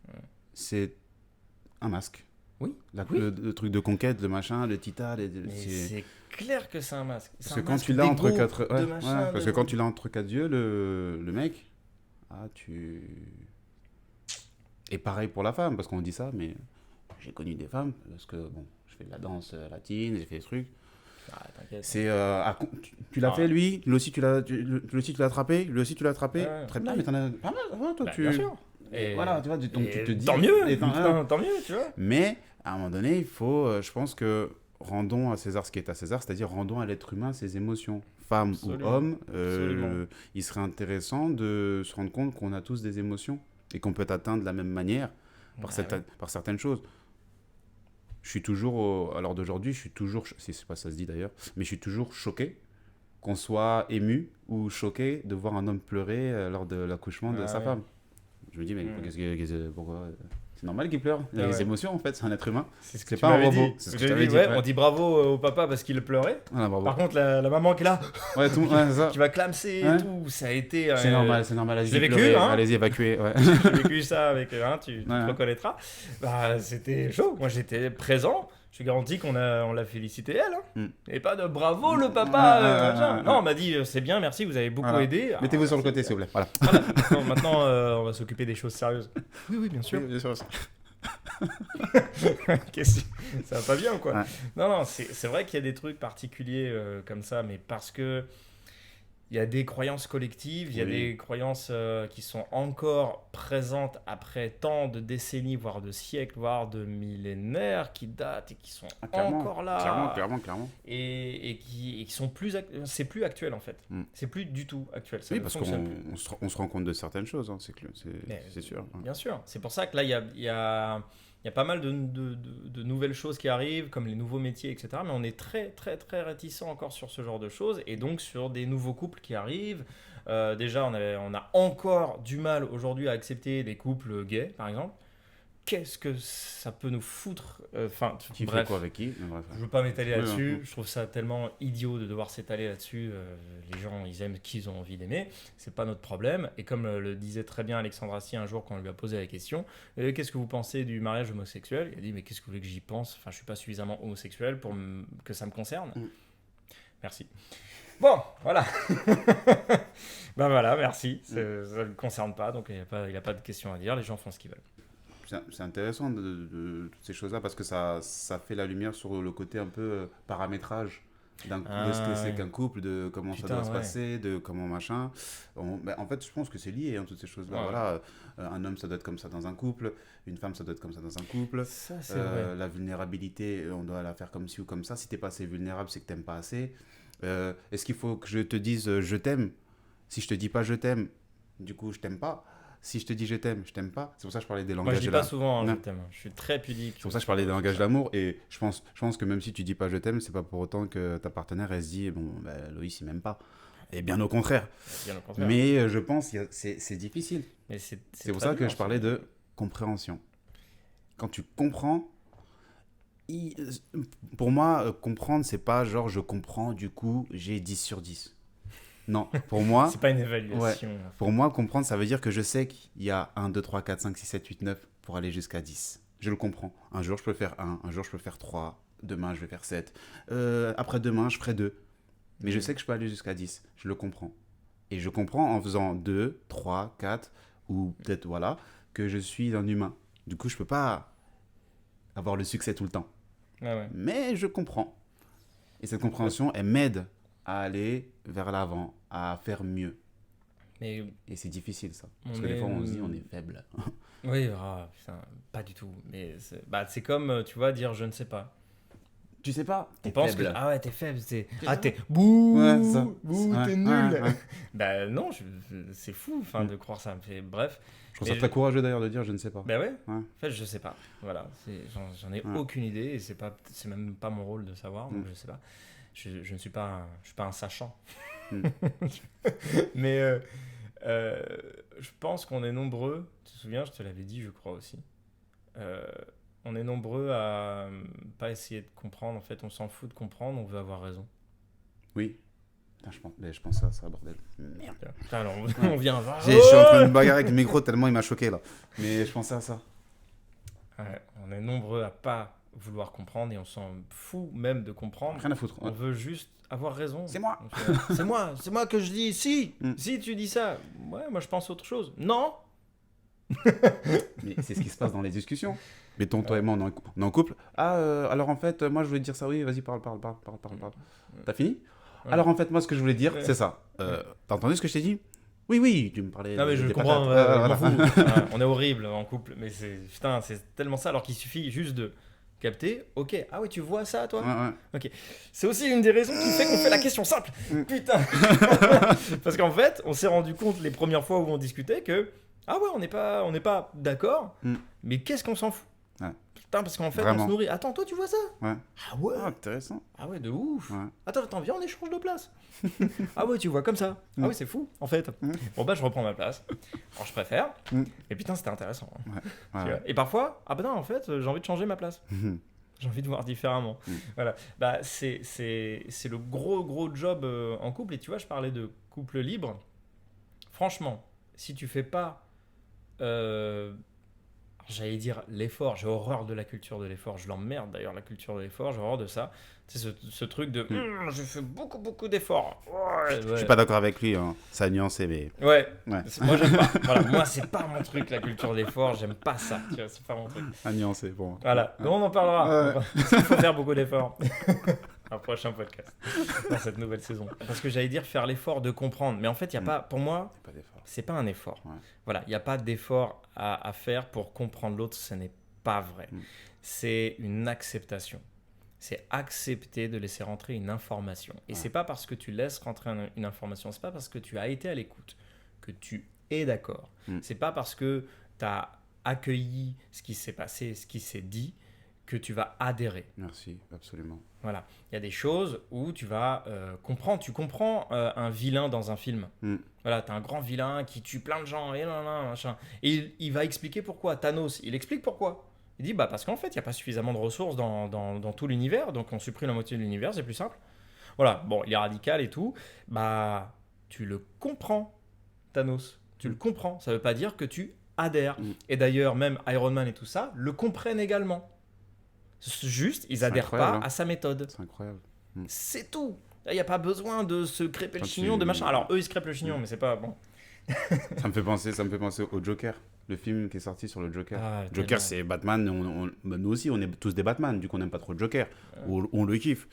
Ouais. c'est un masque. Oui, La- oui. le truc de conquête, le machin, le tita, Mais c'est clair que c'est un masque. C'est Parce que un quand masque tu l'as entre d'ego, quatre... de ouais, machin, ouais, parce de- que quand tu l'as entre quatre yeux, le mec... Ah, tu... Et pareil pour la femme, parce qu'on dit ça, mais j'ai connu des femmes, parce que, bon, je fais de la danse latine, j'ai fait des trucs. Ah, t'inquiète. C'est... tu l'as Ah. fait, lui aussi, lui aussi, tu l'as attrapé, lui aussi, tu l'as attrapé. Ouais. Très bien, mais t'en as pas mal, toi, Bah, tu... bien sûr. Et voilà, tu vois, donc tu et te dis... tant mieux, et putain, tant mieux, tu vois. Mais, à un moment donné, il faut, je pense que rendons à César ce qui est à César, c'est-à-dire rendons à l'être humain ses émotions. Femme Absolument. ou homme, Absolument. il serait intéressant de se rendre compte qu'on a tous des émotions et qu'on peut atteindre de la même manière par, Ah, ouais. par certaines choses. Je suis toujours, à l'heure d'aujourd'hui, je suis toujours, si c'est pas ça se dit d'ailleurs, mais je suis toujours choqué qu'on soit ému ou choqué de voir un homme pleurer lors de l'accouchement de Ah, sa ouais. femme. Je me dis, mais pourquoi c'est normal qu'il pleure. Il a Ah, des ouais. émotions en fait, c'est un être humain. C'est ce que C'est tu pas un m'avais robot. dit. C'est ce que J'ai je t'avais dit, dit, ouais, ouais. on dit bravo au papa parce qu'il pleurait. Voilà, bravo. Par contre, la maman qui est là, Ouais, tout, ouais, c'est ça. qui va clamser Ouais. et tout, ça a été. C'est normal, c'est normal. je l'ai Allez-y, vécu, pleurez. hein. Allez-y, évacuez. Ouais. J'ai vécu ça avec, tu te Ouais. reconnaîtras. Bah, c'était chaud. Moi, j'étais présent. Je te garantis on l'a félicité elle. Hein. Mm. Et pas de bravo le papa. Machin. Non, ouais. on m'a dit c'est bien, merci, vous avez beaucoup Voilà. aidé. Mettez-vous Ah, sur le merci. côté, s'il vous plaît. Voilà. Voilà. Maintenant, on va s'occuper des choses sérieuses. Oui, oui, bien sûr. Oui, bien sûr. Qu'est-ce que- ça va pas bien ou quoi? Ouais. Non, non, c'est vrai qu'il y a des trucs particuliers comme ça, mais parce que il y a des croyances collectives, il y a Oui. des croyances qui sont encore présentes après tant de décennies, voire de siècles, voire de millénaires, qui datent et qui sont Ah, clairement. encore là. Clairement. Et qui sont plus... C'est plus actuel en fait. Mm. C'est plus du tout actuel. Ça Oui, ne parce fonctionne plus. on se rend compte de certaines choses, hein, Mais, c'est sûr. Ouais. Bien sûr. C'est pour ça que là, il y a pas mal de nouvelles choses qui arrivent, comme les nouveaux métiers, etc. Mais on est très, très, très réticent encore sur ce genre de choses. Et donc, sur des nouveaux couples qui arrivent. Déjà, on a encore du mal aujourd'hui à accepter des couples gays, par exemple. Qu'est-ce que ça peut nous foutre Enfin, Qui fait bref. quoi avec qui? Mais bref. Je veux pas m'étaler Oui, là-dessus. oui. Je trouve ça tellement idiot de devoir s'étaler là-dessus. Les gens, ils aiment qui ils ont envie d'aimer. C'est pas notre problème. Et comme le disait très bien Alexandre Astier un jour quand on lui a posé la question, qu'est-ce que vous pensez du mariage homosexuel? Il a dit mais qu'est-ce que vous voulez que j'y pense? Enfin, je suis pas suffisamment homosexuel pour que ça me concerne. Mm. Merci. Bon, voilà. Ben voilà, merci. Ça ne le concerne pas, donc il a pas de questions à dire. Les gens font ce qu'ils veulent. C'est intéressant de toutes ces choses-là parce que ça fait la lumière sur le côté un peu paramétrage de ce que c'est ouais. qu'un couple, de comment Putain, ça doit se ouais. passer, de comment machin. En fait, je pense que c'est lié, hein, toutes ces choses-là. Ouais. Voilà, un homme, ça doit être comme ça dans un couple, une femme, ça doit être comme ça dans un couple. Ça, c'est vrai. La vulnérabilité, on doit la faire comme ci ou comme ça. Si t'es pas assez vulnérable, c'est que t'aimes pas assez. Est-ce qu'il faut que je te dise je t'aime? Si je te dis pas je t'aime, du coup, je t'aime pas. Si je te dis je t'aime pas. C'est pour ça que je parlais des Moi, langages je dis de pas la... souvent hein, je Non. t'aime. Je suis très pudique. C'est pour ça que je parlais des langages d'amour. Et je pense que même si tu dis pas je t'aime, c'est pas pour autant que ta partenaire, elle se dit, bon, bah, Loïs, il m'aime pas. Et bien au contraire. Bien au contraire. Mais je pense que c'est difficile. Mais C'est pour très ça que dur, je parlais de compréhension. Quand tu comprends, pour moi, comprendre, c'est pas genre je comprends, du coup, j'ai 10 sur 10. Non, pour moi, C'est pas une évaluation. ouais. Pour moi, comprendre, ça veut dire que je sais qu'il y a 1, 2, 3, 4, 5, 6, 7, 8, 9 pour aller jusqu'à 10. Je le comprends. Un jour, je peux faire 1, un jour, je peux faire 3, demain, je vais faire 7. Après-demain, je ferai 2. Mais je sais que je peux aller jusqu'à 10. Je le comprends. Et je comprends en faisant 2, 3, 4, ou peut-être, voilà, que je suis un humain. Du coup, je peux pas avoir le succès tout le temps. Ouais. Mais je comprends. Et cette compréhension, elle m'aide à aller vers l'avant, à faire mieux. Mais Et c'est difficile, ça. Parce On que des est- fois, on se dit, on est faible. oui, putain, pas du tout. Mais c'est comme, tu vois, dire je ne sais pas. Tu sais pas, On t'es pense faible. que ah ouais, t'es faible, t'es bouh, Ouais, ça. bouh, Ouais, t'es ouais, nul. ouais. Bah non, c'est fou, enfin, de croire ça. Bref. Je trouve Mais ça très courageux d'ailleurs de dire je ne sais pas. Bah ouais. Ouais. En fait, je sais pas. Voilà, j'en ai Ouais. aucune idée et c'est même pas mon rôle de savoir, donc je sais pas. Je ne suis pas, je suis pas un sachant. Mm. Mais je pense qu'on est nombreux. Tu te souviens, je te l'avais dit, je crois aussi. On est nombreux à pas essayer de comprendre. En fait, on s'en fout de comprendre. On veut avoir raison. Oui. Putain, je pense à ça, bordel. Merde. Putain, alors on vient. Je suis en train de me bagarrer avec le micro tellement il m'a choqué là. Mais je pensais à ça. Ouais, on est nombreux à pas vouloir comprendre et on s'en fout même de comprendre. Rien à foutre. On veut juste avoir raison. C'est moi. C'est moi que je dis. Si, Mm. si tu dis ça. Ouais, moi je pense autre chose. Non. Mais c'est ce qui se passe dans les discussions. Mettons, toi et moi, on est en couple. Ah, alors en fait, moi je voulais te dire ça. Oui, vas-y, parle. T'as fini? Ouais. Alors en fait, moi ce que je voulais dire, Ouais. c'est ça. T'as entendu ce que je t'ai dit? Oui, tu me parlais. Non mais je des comprends. patates. Ouais, Voilà. je m'en fous. Ouais, on est horrible en couple, mais c'est tellement ça. Alors qu'il suffit juste de capter. Ok. Ah oui, tu vois ça, toi. Ouais. C'est aussi une des raisons qui fait qu'on fait la question simple. Putain. Parce qu'en fait, on s'est rendu compte les premières fois où on discutait que ah ouais, on n'est pas d'accord. Mm. Mais qu'est-ce qu'on s'en fout? Ouais. Putain, parce qu'en fait, on Vraiment. se nourrit. Attends, toi, tu vois ça? Ouais. Ah ouais. Ah, intéressant. Ah ouais, de ouf. Ouais. Attends, viens, on échange de place. Ah ouais, tu vois comme ça. Ah oui, c'est fou, en fait. Bon bah, je reprends ma place. Alors, je préfère. Mm. Et putain, c'était intéressant. Hein. Tu Ouais. vois. Et parfois, ah bah non, en fait, j'ai envie de changer ma place. J'ai envie de voir différemment. Voilà. Bah, c'est le gros job en couple. Et tu vois, je parlais de couple libre. Franchement, si tu fais pas, j'allais dire l'effort, j'ai horreur de la culture de l'effort. Je l'emmerde d'ailleurs, la culture de l'effort. J'ai horreur de ça. Tu sais, ce truc de je fais beaucoup d'efforts. Je suis pas d'accord avec lui, hein. Ça a nuancé, mais. Ouais. Ouais. Moi, j'aime pas. Voilà, moi, c'est pas mon truc, la culture d'effort. J'aime pas ça. Tu vois, c'est pas mon truc. À nuancer, bon. Voilà, nous on en parlera. Ouais. Il faut faire beaucoup d'efforts. Un prochain podcast dans cette nouvelle saison. Parce que j'allais dire faire l'effort de comprendre. Mais en fait, il y a pas, pour moi, Pas d'effort. c'est pas un effort. Ouais. Voilà, il n'y a pas d'effort à faire pour comprendre l'autre. Ce n'est pas vrai. C'est une acceptation. C'est accepter de laisser rentrer une information. Et c'est pas parce que tu laisses rentrer une information, c'est pas parce que tu as été à l'écoute que tu es d'accord. C'est pas parce que tu as accueilli ce qui s'est passé, ce qui s'est dit, que tu vas adhérer. Merci, absolument. Voilà. Il y a des choses où tu vas comprendre. Tu comprends un vilain dans un film. Voilà, tu as un grand vilain qui tue plein de gens et machin. Et il va expliquer pourquoi. Thanos, il explique pourquoi. Il dit parce qu'en fait, il n'y a pas suffisamment de ressources dans tout l'univers, donc on supprime la moitié de l'univers, c'est plus simple. Voilà, bon, il est radical et tout. Bah, tu le comprends, Thanos. Tu le comprends. Ça ne veut pas dire que tu adhères. Et d'ailleurs, même Iron Man et tout ça le comprennent également. Juste, ils adhèrent pas à sa méthode. C'est incroyable. C'est tout. Il n'y a pas besoin de se crêper le chignon, de machin. Alors, eux, ils se crêpent le chignon, mais c'est pas bon. Ça me fait penser au Joker, le film qui est sorti sur le Joker. Ah, Joker, tellement. c'est Batman. Nous aussi, on est tous des Batman, du coup, on n'aime pas trop le Joker. On le kiffe.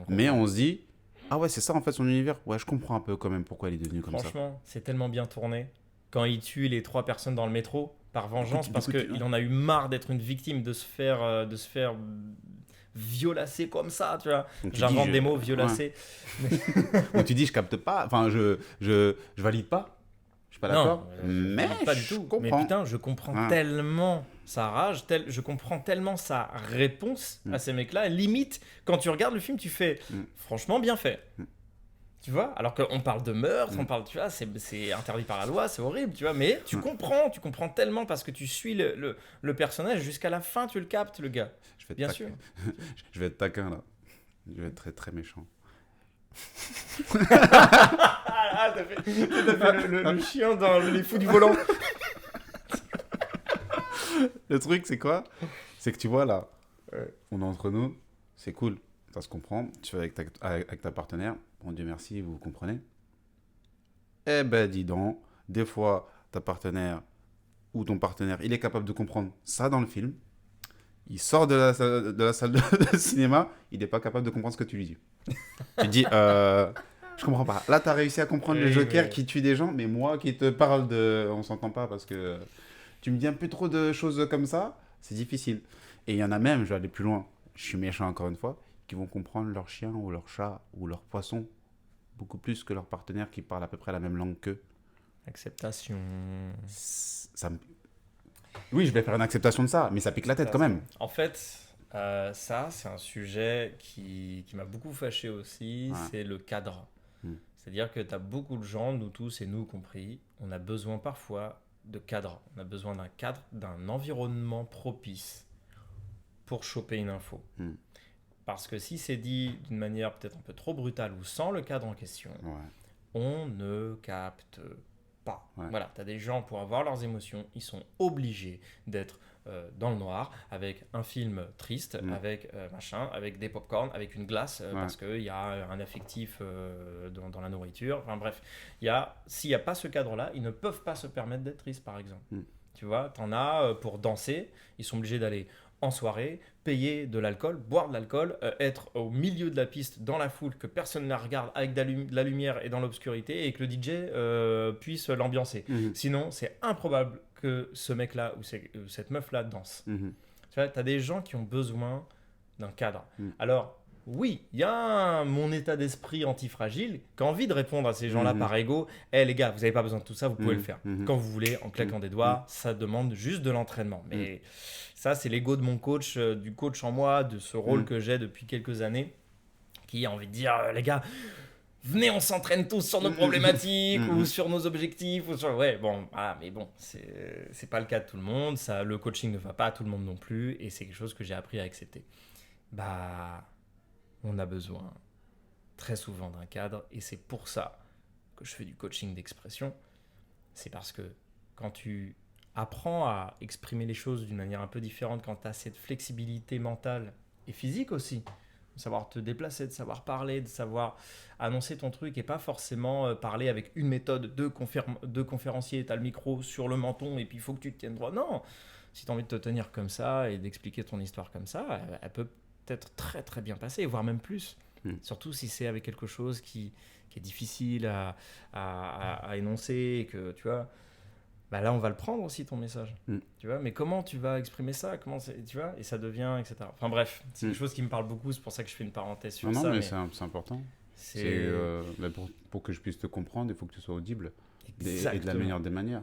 Mais on se dit, ah ouais, c'est ça en fait son univers. Ouais, je comprends un peu quand même pourquoi il est devenu comme ça. Franchement, c'est tellement bien tourné. Quand il tue les 3 personnes dans le métro, par vengeance, parce qu'il en a eu marre d'être une victime, de se faire violasser comme ça, tu vois. Donc, tu J'invente dis, des mots, violasser. Donc tu dis, je capte pas, enfin, je valide pas. Je suis pas Non, d'accord. Mais pas du je tout. Mais comprends. putain, je comprends Ouais. tellement sa rage, je comprends tellement sa réponse à ces mecs-là. Limite, quand tu regardes le film, tu fais franchement bien fait. Tu vois, alors qu'on parle de meurtre, on parle, tu vois, c'est interdit par la loi, c'est horrible, tu vois, mais tu comprends tellement parce que tu suis le personnage jusqu'à la fin, tu le captes, le gars. Je vais être Bien taquin. sûr. Je vais être taquin là. Je vais être très très méchant. Ah, t'as fait le chien dans les fous du volant. Le truc, c'est quoi? C'est que tu vois là, on est entre nous, c'est cool, ça se comprend. Tu vas avec ta partenaire, bon Dieu merci, vous comprenez. Eh ben dis donc, des fois, ta partenaire ou ton partenaire, il est capable de comprendre ça dans le film. Il sort de la salle de cinéma, il n'est pas capable de comprendre ce que tu lui dis. Tu dis, je comprends pas. Là, tu as réussi à comprendre le Oui, Joker mais- qui tue des gens, mais moi qui te parle de. On s'entend pas parce que tu me dis un peu trop de choses comme ça, c'est difficile. Et il y en a même, je vais aller plus loin, je suis méchant encore une fois, qui vont comprendre leur chien ou leur chat ou leur poisson beaucoup plus que leur partenaire qui parle à peu près la même langue qu'eux. Acceptation. Ça me- Oui, je vais faire une acceptation de ça, mais ça pique la tête quand même. En fait, ça, c'est un sujet qui m'a beaucoup fâché aussi, Ouais. c'est le cadre. Mm. C'est-à-dire que tu as beaucoup de gens, nous tous et nous compris, on a besoin parfois de cadre. On a besoin d'un cadre, d'un environnement propice pour choper une info. Mm. Parce que si c'est dit d'une manière peut-être un peu trop brutale ou sans le cadre en question, Ouais. on ne capte pas. Ouais. Voilà, tu as des gens pour avoir leurs émotions, ils sont obligés d'être dans le noir avec un film triste, avec machin, avec des pop-corn, avec une glace parce qu'il y a un affectif dans la nourriture. Enfin bref, s'il n'y a pas ce cadre-là, ils ne peuvent pas se permettre d'être tristes par exemple. Tu vois, t'en as pour danser, ils sont obligés d'aller en soirée, payer de l'alcool, boire de l'alcool, être au milieu de la piste, dans la foule, que personne ne la regarde, avec de la lumière et dans l'obscurité, et que le DJ puisse l'ambiancer. Sinon, c'est improbable que ce mec-là ou cette meuf-là danse. Tu vois, tu as des gens qui ont besoin d'un cadre. Alors, oui, il y a mon état d'esprit antifragile qui a envie de répondre à ces gens-là par ego. Eh les gars, vous n'avez pas besoin de tout ça, vous pouvez le faire. Quand vous voulez, en claquant des doigts, ça demande juste de l'entraînement. Mais ça, c'est l'ego de mon coach, du coach en moi, de ce rôle que j'ai depuis quelques années, qui a envie de dire, les gars, venez, on s'entraîne tous sur nos problématiques ou sur nos objectifs. Ou sur... Ouais, bon, voilà, mais bon, c'est pas le cas de tout le monde. Ça, le coaching ne va pas à tout le monde non plus. Et c'est quelque chose que j'ai appris à accepter. Bah, on a besoin très souvent d'un cadre. Et c'est pour ça que je fais du coaching d'expression. C'est parce que quand tu apprends à exprimer les choses d'une manière un peu différente, quand tu as cette flexibilité mentale et physique aussi, de savoir te déplacer, de savoir parler, de savoir annoncer ton truc et pas forcément parler avec une méthode de conférencier, tu as le micro sur le menton et puis il faut que tu te tiennes droit. Non, si tu as envie de te tenir comme ça et d'expliquer ton histoire comme ça, elle peut peut-être très très bien passer, voire même plus. Surtout si c'est avec quelque chose qui est difficile à énoncer et que tu vois... Bah là, on va le prendre aussi, ton message. Tu vois, mais comment tu vas exprimer ça, tu vois, et ça devient, etc. Enfin bref, c'est quelque chose qui me parle beaucoup, c'est pour ça que je fais une parenthèse sur ça. Non, mais c'est important. Pour que je puisse te comprendre, il faut que tu sois audible. Et de la meilleure des manières.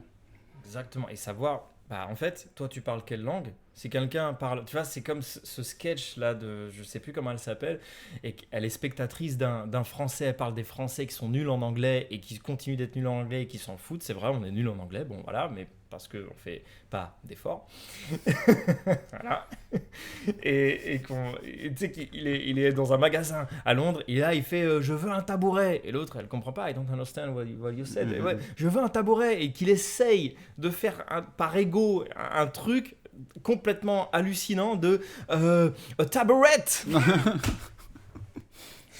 Exactement. Et savoir, bah, en fait, toi, tu parles quelle langue? Si quelqu'un parle, tu vois, c'est comme ce sketch-là de, je sais plus comment elle s'appelle, et elle est spectatrice d'un Français, elle parle des Français qui sont nuls en anglais et qui continuent d'être nuls en anglais et qui s'en foutent. C'est vrai, on est nuls en anglais, bon voilà, mais parce qu'on fait pas d'efforts. Voilà. Et tu sais qu'il est dans un magasin à Londres, et là il fait je veux un tabouret. Et l'autre, elle comprend pas, I don't understand what you said. Et ouais, je veux un tabouret. Et qu'il essaye de faire par ego un truc complètement hallucinant de a tabouret.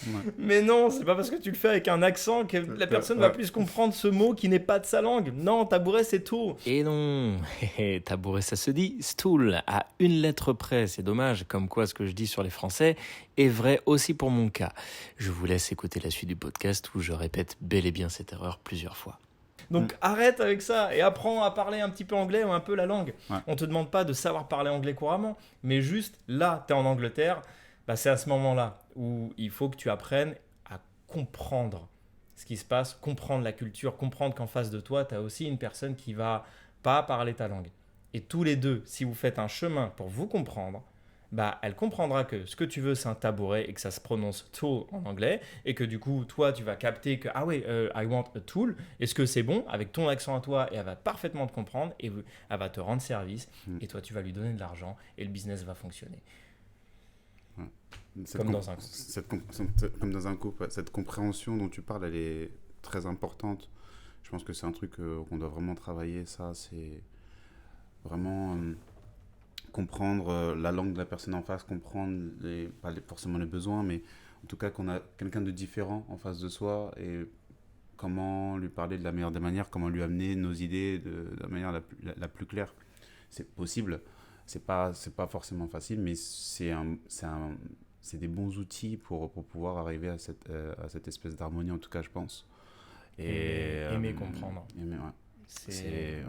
Ouais. Mais non, c'est pas parce que tu le fais avec un accent que la personne va plus comprendre ce mot qui n'est pas de sa langue. Non, tabouret, c'est tout. Et non, tabouret, ça se dit stool, à une lettre près. C'est dommage, comme quoi ce que je dis sur les Français est vrai aussi pour mon cas. Je vous laisse écouter la suite du podcast où je répète bel et bien cette erreur plusieurs fois. Donc arrête avec ça et apprends à parler un petit peu anglais ou un peu la langue. Ouais. On te demande pas de savoir parler anglais couramment, mais juste là, tu es en Angleterre, bah, c'est à ce moment-là où il faut que tu apprennes à comprendre ce qui se passe, comprendre la culture, comprendre qu'en face de toi, tu as aussi une personne qui va pas parler ta langue. Et tous les deux, si vous faites un chemin pour vous comprendre, bah, elle comprendra que ce que tu veux, c'est un tabouret et que ça se prononce tool en anglais. Et que du coup, toi, tu vas capter que, ah oui, I want a tool. Est-ce que c'est bon avec ton accent à toi? Et elle va parfaitement te comprendre et elle va te rendre service. Et toi, tu vas lui donner de l'argent et le business va fonctionner. Ouais. Comme dans un couple. Comme dans un couple, cette compréhension dont tu parles, elle est très importante. Je pense que c'est un truc qu'on doit vraiment travailler. Ça, c'est vraiment comprendre la langue de la personne en face, comprendre forcément les besoins, mais en tout cas qu'on a quelqu'un de différent en face de soi et comment lui parler de la meilleure des manières, comment lui amener nos idées de la manière la plus claire. C'est possible, c'est pas forcément facile, mais c'est des bons outils pour pouvoir arriver à cette espèce d'harmonie, en tout cas, je pense. Et aimer comprendre. Ouais. C'est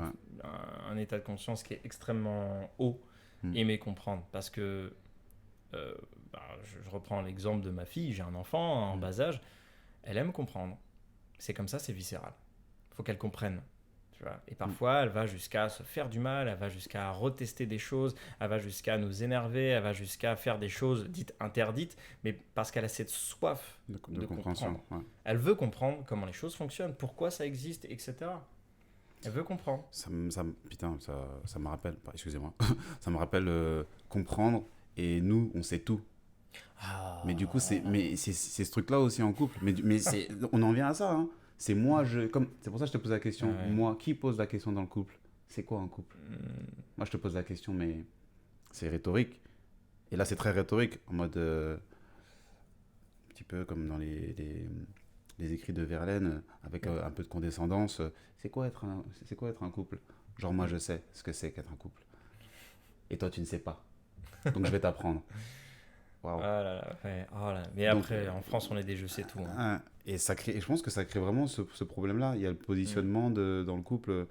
un état de conscience qui est extrêmement haut, aimer comprendre. Parce que, je reprends l'exemple de ma fille, j'ai un enfant en bas âge, elle aime comprendre. C'est comme ça, c'est viscéral. Il faut qu'elle comprenne. Tu vois. Et parfois, elle va jusqu'à se faire du mal, elle va jusqu'à retester des choses, elle va jusqu'à nous énerver, elle va jusqu'à faire des choses dites interdites, mais parce qu'elle a cette soif de compréhension. comprendre. Ouais. Elle veut comprendre comment les choses fonctionnent, pourquoi ça existe, etc. Elle veut comprendre. Ça me rappelle, excusez-moi, ça me rappelle comprendre et nous, on sait tout. Mais du coup, c'est ce truc-là aussi en couple. Mais on en vient à ça. Hein. C'est moi, c'est pour ça que je te pose la question. Ouais. Moi, qui pose la question dans le couple? C'est quoi un couple? Moi, je te pose la question, mais c'est rhétorique. Et là, c'est très rhétorique, en mode un petit peu comme dans les écrits de Verlaine, avec un peu de condescendance. C'est quoi être un couple? Genre, moi, je sais ce que c'est qu'être un couple. Et toi, tu ne sais pas. Donc, je vais t'apprendre. Waouh. Ah là là, ouais. Oh là. Mais donc, après, en France, on est des je sais tout. Hein. Et je pense que ça crée vraiment ce problème-là. Il y a le positionnement dans le couple.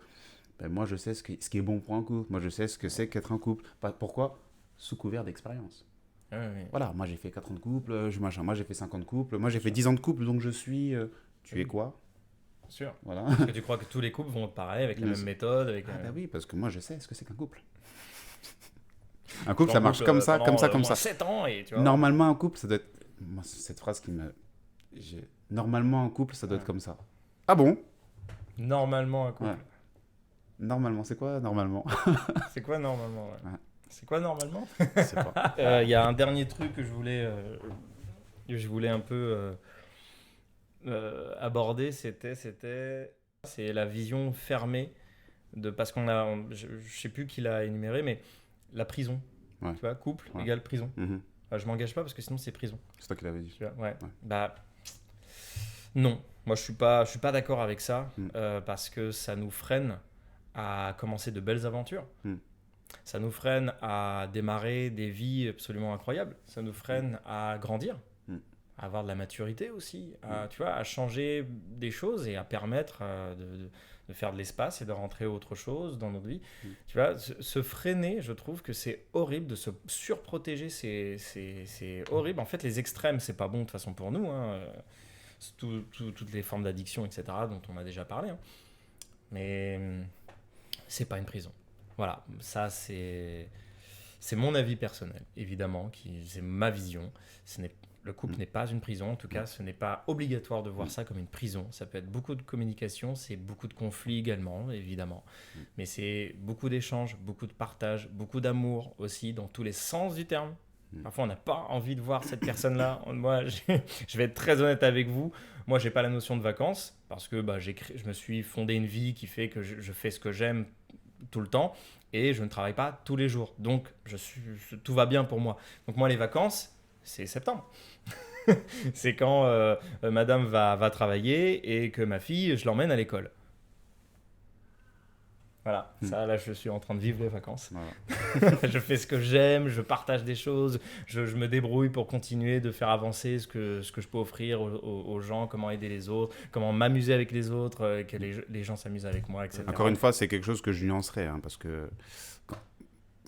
Ben, moi, je sais ce qui est bon pour un couple. Moi, je sais ce que c'est qu'être un couple. Pourquoi? Sous couvert d'expérience. Ouais. Voilà, moi, j'ai fait 4 ans de couple. Moi, j'ai fait 5 ans de couple. Moi, j'ai fait 10 ans de couple. Donc, je suis... tu es quoi? Bien sûr. Voilà. Parce que tu crois que tous les couples vont être pareils, avec la même méthode. Ben oui, parce que moi, je sais ce que c'est qu'un couple. Un couple, ça marche comme ça, comme ça, comme ça. 7 ans et tu vois. Normalement, un couple, ça doit être... Moi, cette phrase qui me... Normalement, un couple, ça doit être comme ça. Ah bon? Normalement, un couple. Ouais. Normalement, c'est quoi normalement? C'est quoi normalement? Ouais. C'est quoi normalement? Je sais pas. Y a un dernier truc que je voulais un peu aborder, c'est la vision fermée parce je sais plus qui l'a énuméré, mais la prison. Ouais. Tu vois, couple égale prison. Je m'engage pas parce que sinon c'est prison. C'est toi qui l'avais dit. Tu vois, ouais. Bah non, moi je suis pas d'accord avec ça parce que ça nous freine à commencer de belles aventures. Ça nous freine à démarrer des vies absolument incroyables. Ça nous freine à grandir, à avoir de la maturité aussi, tu vois, à changer des choses et à permettre de faire de l'espace et de rentrer autre chose dans notre vie. Tu vois, se freiner, je trouve que c'est horrible de se surprotéger. C'est horrible. En fait, les extrêmes, c'est pas bon de toute façon pour nous. Hein. Toutes les formes d'addiction, etc., dont on a déjà parlé. Hein. Mais c'est pas une prison. Voilà, ça c'est mon avis personnel, évidemment, c'est ma vision. Le couple n'est pas une prison, en tout cas, ce n'est pas obligatoire de voir ça comme une prison. Ça peut être beaucoup de communication, c'est beaucoup de conflits également, évidemment. Mais c'est beaucoup d'échanges, beaucoup de partage, beaucoup d'amour aussi, dans tous les sens du terme. Parfois, on n'a pas envie de voir cette personne-là. Moi, je vais être très honnête avec vous. Moi, je n'ai pas la notion de vacances parce que je me suis fondé une vie qui fait que je fais ce que j'aime tout le temps et je ne travaille pas tous les jours. Donc, tout va bien pour moi. Donc, moi, les vacances, c'est septembre. C'est quand madame va travailler et que ma fille, je l'emmène à l'école. Voilà, ça là je suis en train de vivre les vacances. Voilà. Je fais ce que j'aime, je partage des choses, je me débrouille pour continuer de faire avancer ce que je peux offrir aux gens, comment aider les autres, comment m'amuser avec les autres, que les gens s'amusent avec moi, etc. Encore une fois, c'est quelque chose que je nuancerais, hein, parce que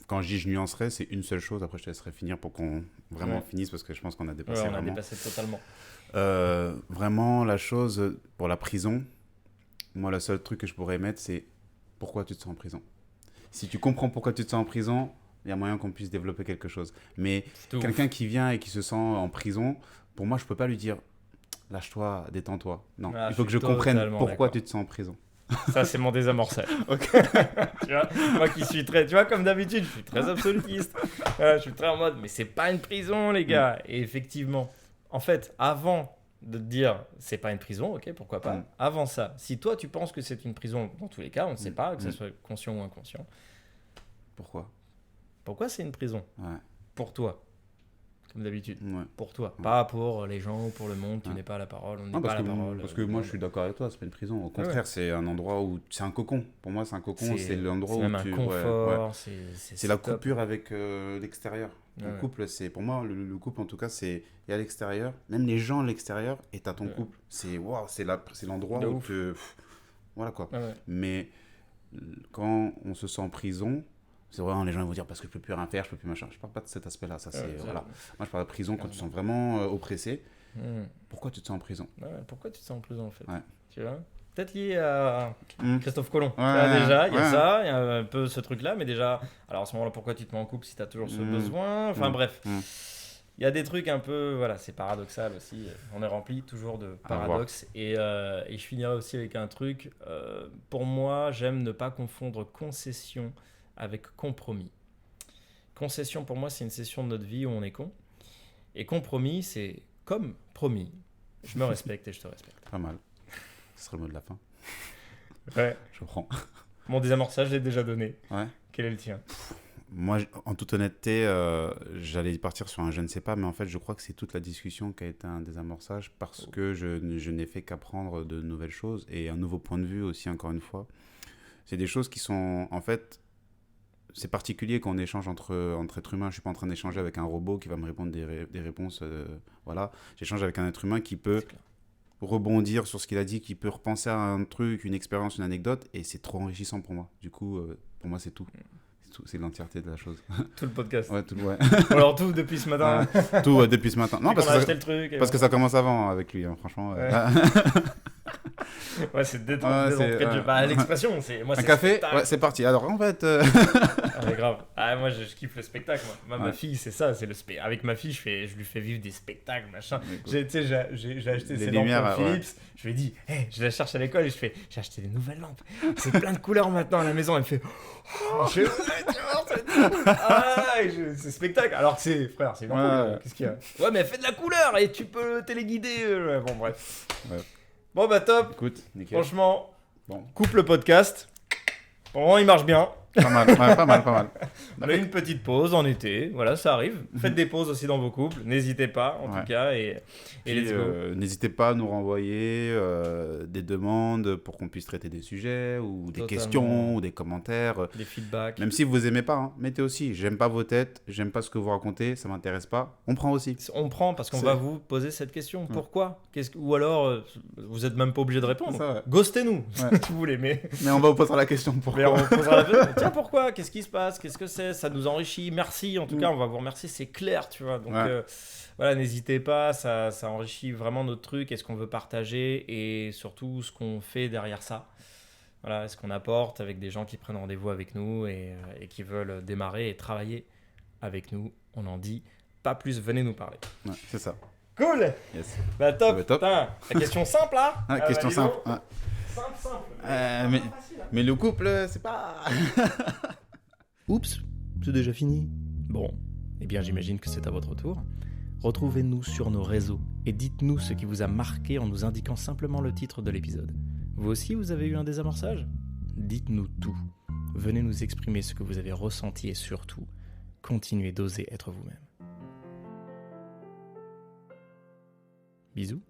quand je dis je nuancerais, c'est une seule chose. Après, je te laisserai finir pour qu'on vraiment finisse parce que je pense qu'on a dépassé on a dépassé totalement. Vraiment, la chose pour la prison, moi, le seul truc que je pourrais mettre, c'est pourquoi tu te sens en prison. Si tu comprends pourquoi tu te sens en prison, il y a moyen qu'on puisse développer quelque chose. Mais quelqu'un qui vient et qui se sent en prison, pour moi, je ne peux pas lui dire lâche-toi, détends-toi. Non, il faut que je comprenne pourquoi tu te sens en prison. Ça, c'est mon désamorçage. Tu vois, moi qui suis très, tu vois, comme d'habitude, je suis très absolutiste. Je suis très en mode, mais c'est pas une prison, les gars. Et effectivement, en fait, avant de te dire, c'est pas une prison, ok, pourquoi pas. Avant ça, si toi tu penses que c'est une prison, dans tous les cas, on ne sait pas, que ce soit conscient ou inconscient. Pourquoi c'est une prison? Pour toi. Comme d'habitude, pour toi, pas pour les gens ou pour le monde, tu n'es pas la parole, on n'est pas la parole. Parce que moi je suis d'accord avec toi, c'est pas une prison, au contraire c'est un endroit où, c'est un cocon, pour moi c'est un cocon, c'est l'endroit où tu... C'est même un confort, c'est la coupure avec l'extérieur. Le couple, c'est, pour moi le couple en tout cas, c'est, il y a l'extérieur, même les gens à l'extérieur et t'as ton couple, c'est l'endroit où tu... Voilà quoi. Mais quand on se sent en prison... C'est vrai, les gens vont dire parce que je peux plus rien faire, je peux plus machin. Je parle pas de cet aspect-là. Ça, c'est, voilà. Moi, je parle de prison quand tu te sens vraiment oppressé. Pourquoi tu te sens en prison? Pourquoi tu te sens en prison en fait? Tu vois, peut-être lié à Christophe Colomb. Déjà, il y a ça, il y a un peu ce truc-là, mais déjà, alors à ce moment-là, pourquoi tu te mets en couple si tu as toujours ce besoin? Enfin bref, il y a des trucs un peu, voilà, c'est paradoxal aussi. On est rempli toujours de paradoxes. Et je finirai aussi avec un truc. Pour moi, j'aime ne pas confondre concession avec compromis. Concession, pour moi, c'est une session de notre vie où on est con. Et compromis, c'est comme promis. Je me respecte et je te respecte. Pas mal. Ce serait le mot de la fin. Je prends. Mon désamorçage, je l'ai déjà donné. Quel est le tien? Moi, en toute honnêteté, j'allais partir sur un je ne sais pas, mais en fait, je crois que c'est toute la discussion qui a été un désamorçage parce que je n'ai fait qu'apprendre de nouvelles choses et un nouveau point de vue aussi, encore une fois. C'est des choses qui sont, en fait... C'est particulier quand on échange entre êtres humains. Je ne suis pas en train d'échanger avec un robot qui va me répondre des réponses. Voilà. J'échange avec un être humain qui peut rebondir sur ce qu'il a dit, qui peut repenser à un truc, une expérience, une anecdote. Et c'est trop enrichissant pour moi. Du coup, pour moi, c'est tout. C'est l'entièreté de la chose. Tout le podcast. Tout. Alors tout depuis ce matin. Tout depuis ce matin. Non, parce que ça commence avant avec lui, hein, franchement. C'est l'expression. Moi, un café, c'est parti. Alors en fait. Mais grave. Moi, je kiffe le spectacle. Moi, ma fille, c'est ça. C'est avec ma fille, je lui fais vivre des spectacles, machin. J'ai acheté ces lampes Philips. Je lui ai dit, je la cherche à l'école et je fais, j'ai acheté des nouvelles lampes. C'est plein de couleurs maintenant à la maison. Elle me fait, c'est spectacle. Alors que c'est, frère, c'est normal. Qu'est-ce qu'il y a? Mais fais de la couleur et tu peux téléguider. Bon, bref. Bon, bah top. Écoute, nickel. Franchement, coupe le podcast. Pour moi, il marche bien. Pas mal. On a une petite pause en été, voilà, ça arrive. Faites des pauses aussi dans vos couples, n'hésitez pas en tout cas. Et let's go. N'hésitez pas à nous renvoyer des demandes pour qu'on puisse traiter des sujets ou des questions ou des commentaires. Des feedbacks. Même si vous n'aimez pas, mettez aussi. J'aime pas vos têtes, j'aime pas ce que vous racontez, ça m'intéresse pas. On prend aussi. On prend parce qu'on va vous poser cette question. Pourquoi? Ou alors, vous n'êtes même pas obligé de répondre. Ghostez-nous si vous voulez. Mais on va vous poser la question pourquoi. Mais on vous posera la question. Tiens, pourquoi? Qu'est-ce qui se passe? Qu'est-ce que c'est? Ça nous enrichit. Merci. En tout cas, on va vous remercier. C'est clair, tu vois. Donc, voilà, n'hésitez pas. Ça enrichit vraiment notre truc et ce qu'on veut partager et surtout ce qu'on fait derrière ça. Voilà, ce qu'on apporte avec des gens qui prennent rendez-vous avec nous et qui veulent démarrer et travailler avec nous. On en dit pas plus. Venez nous parler. C'est ça. Cool. Yes. Bah top. Putain, la question simple là. Question simple. Simple. Mais le couple, c'est pas... Oups, c'est déjà fini. Bon, eh bien j'imagine que c'est à votre tour. Retrouvez-nous sur nos réseaux et dites-nous ce qui vous a marqué en nous indiquant simplement le titre de l'épisode. Vous aussi, vous avez eu un désamorçage? Dites-nous tout. Venez nous exprimer ce que vous avez ressenti et surtout, continuez d'oser être vous-même. Bisous.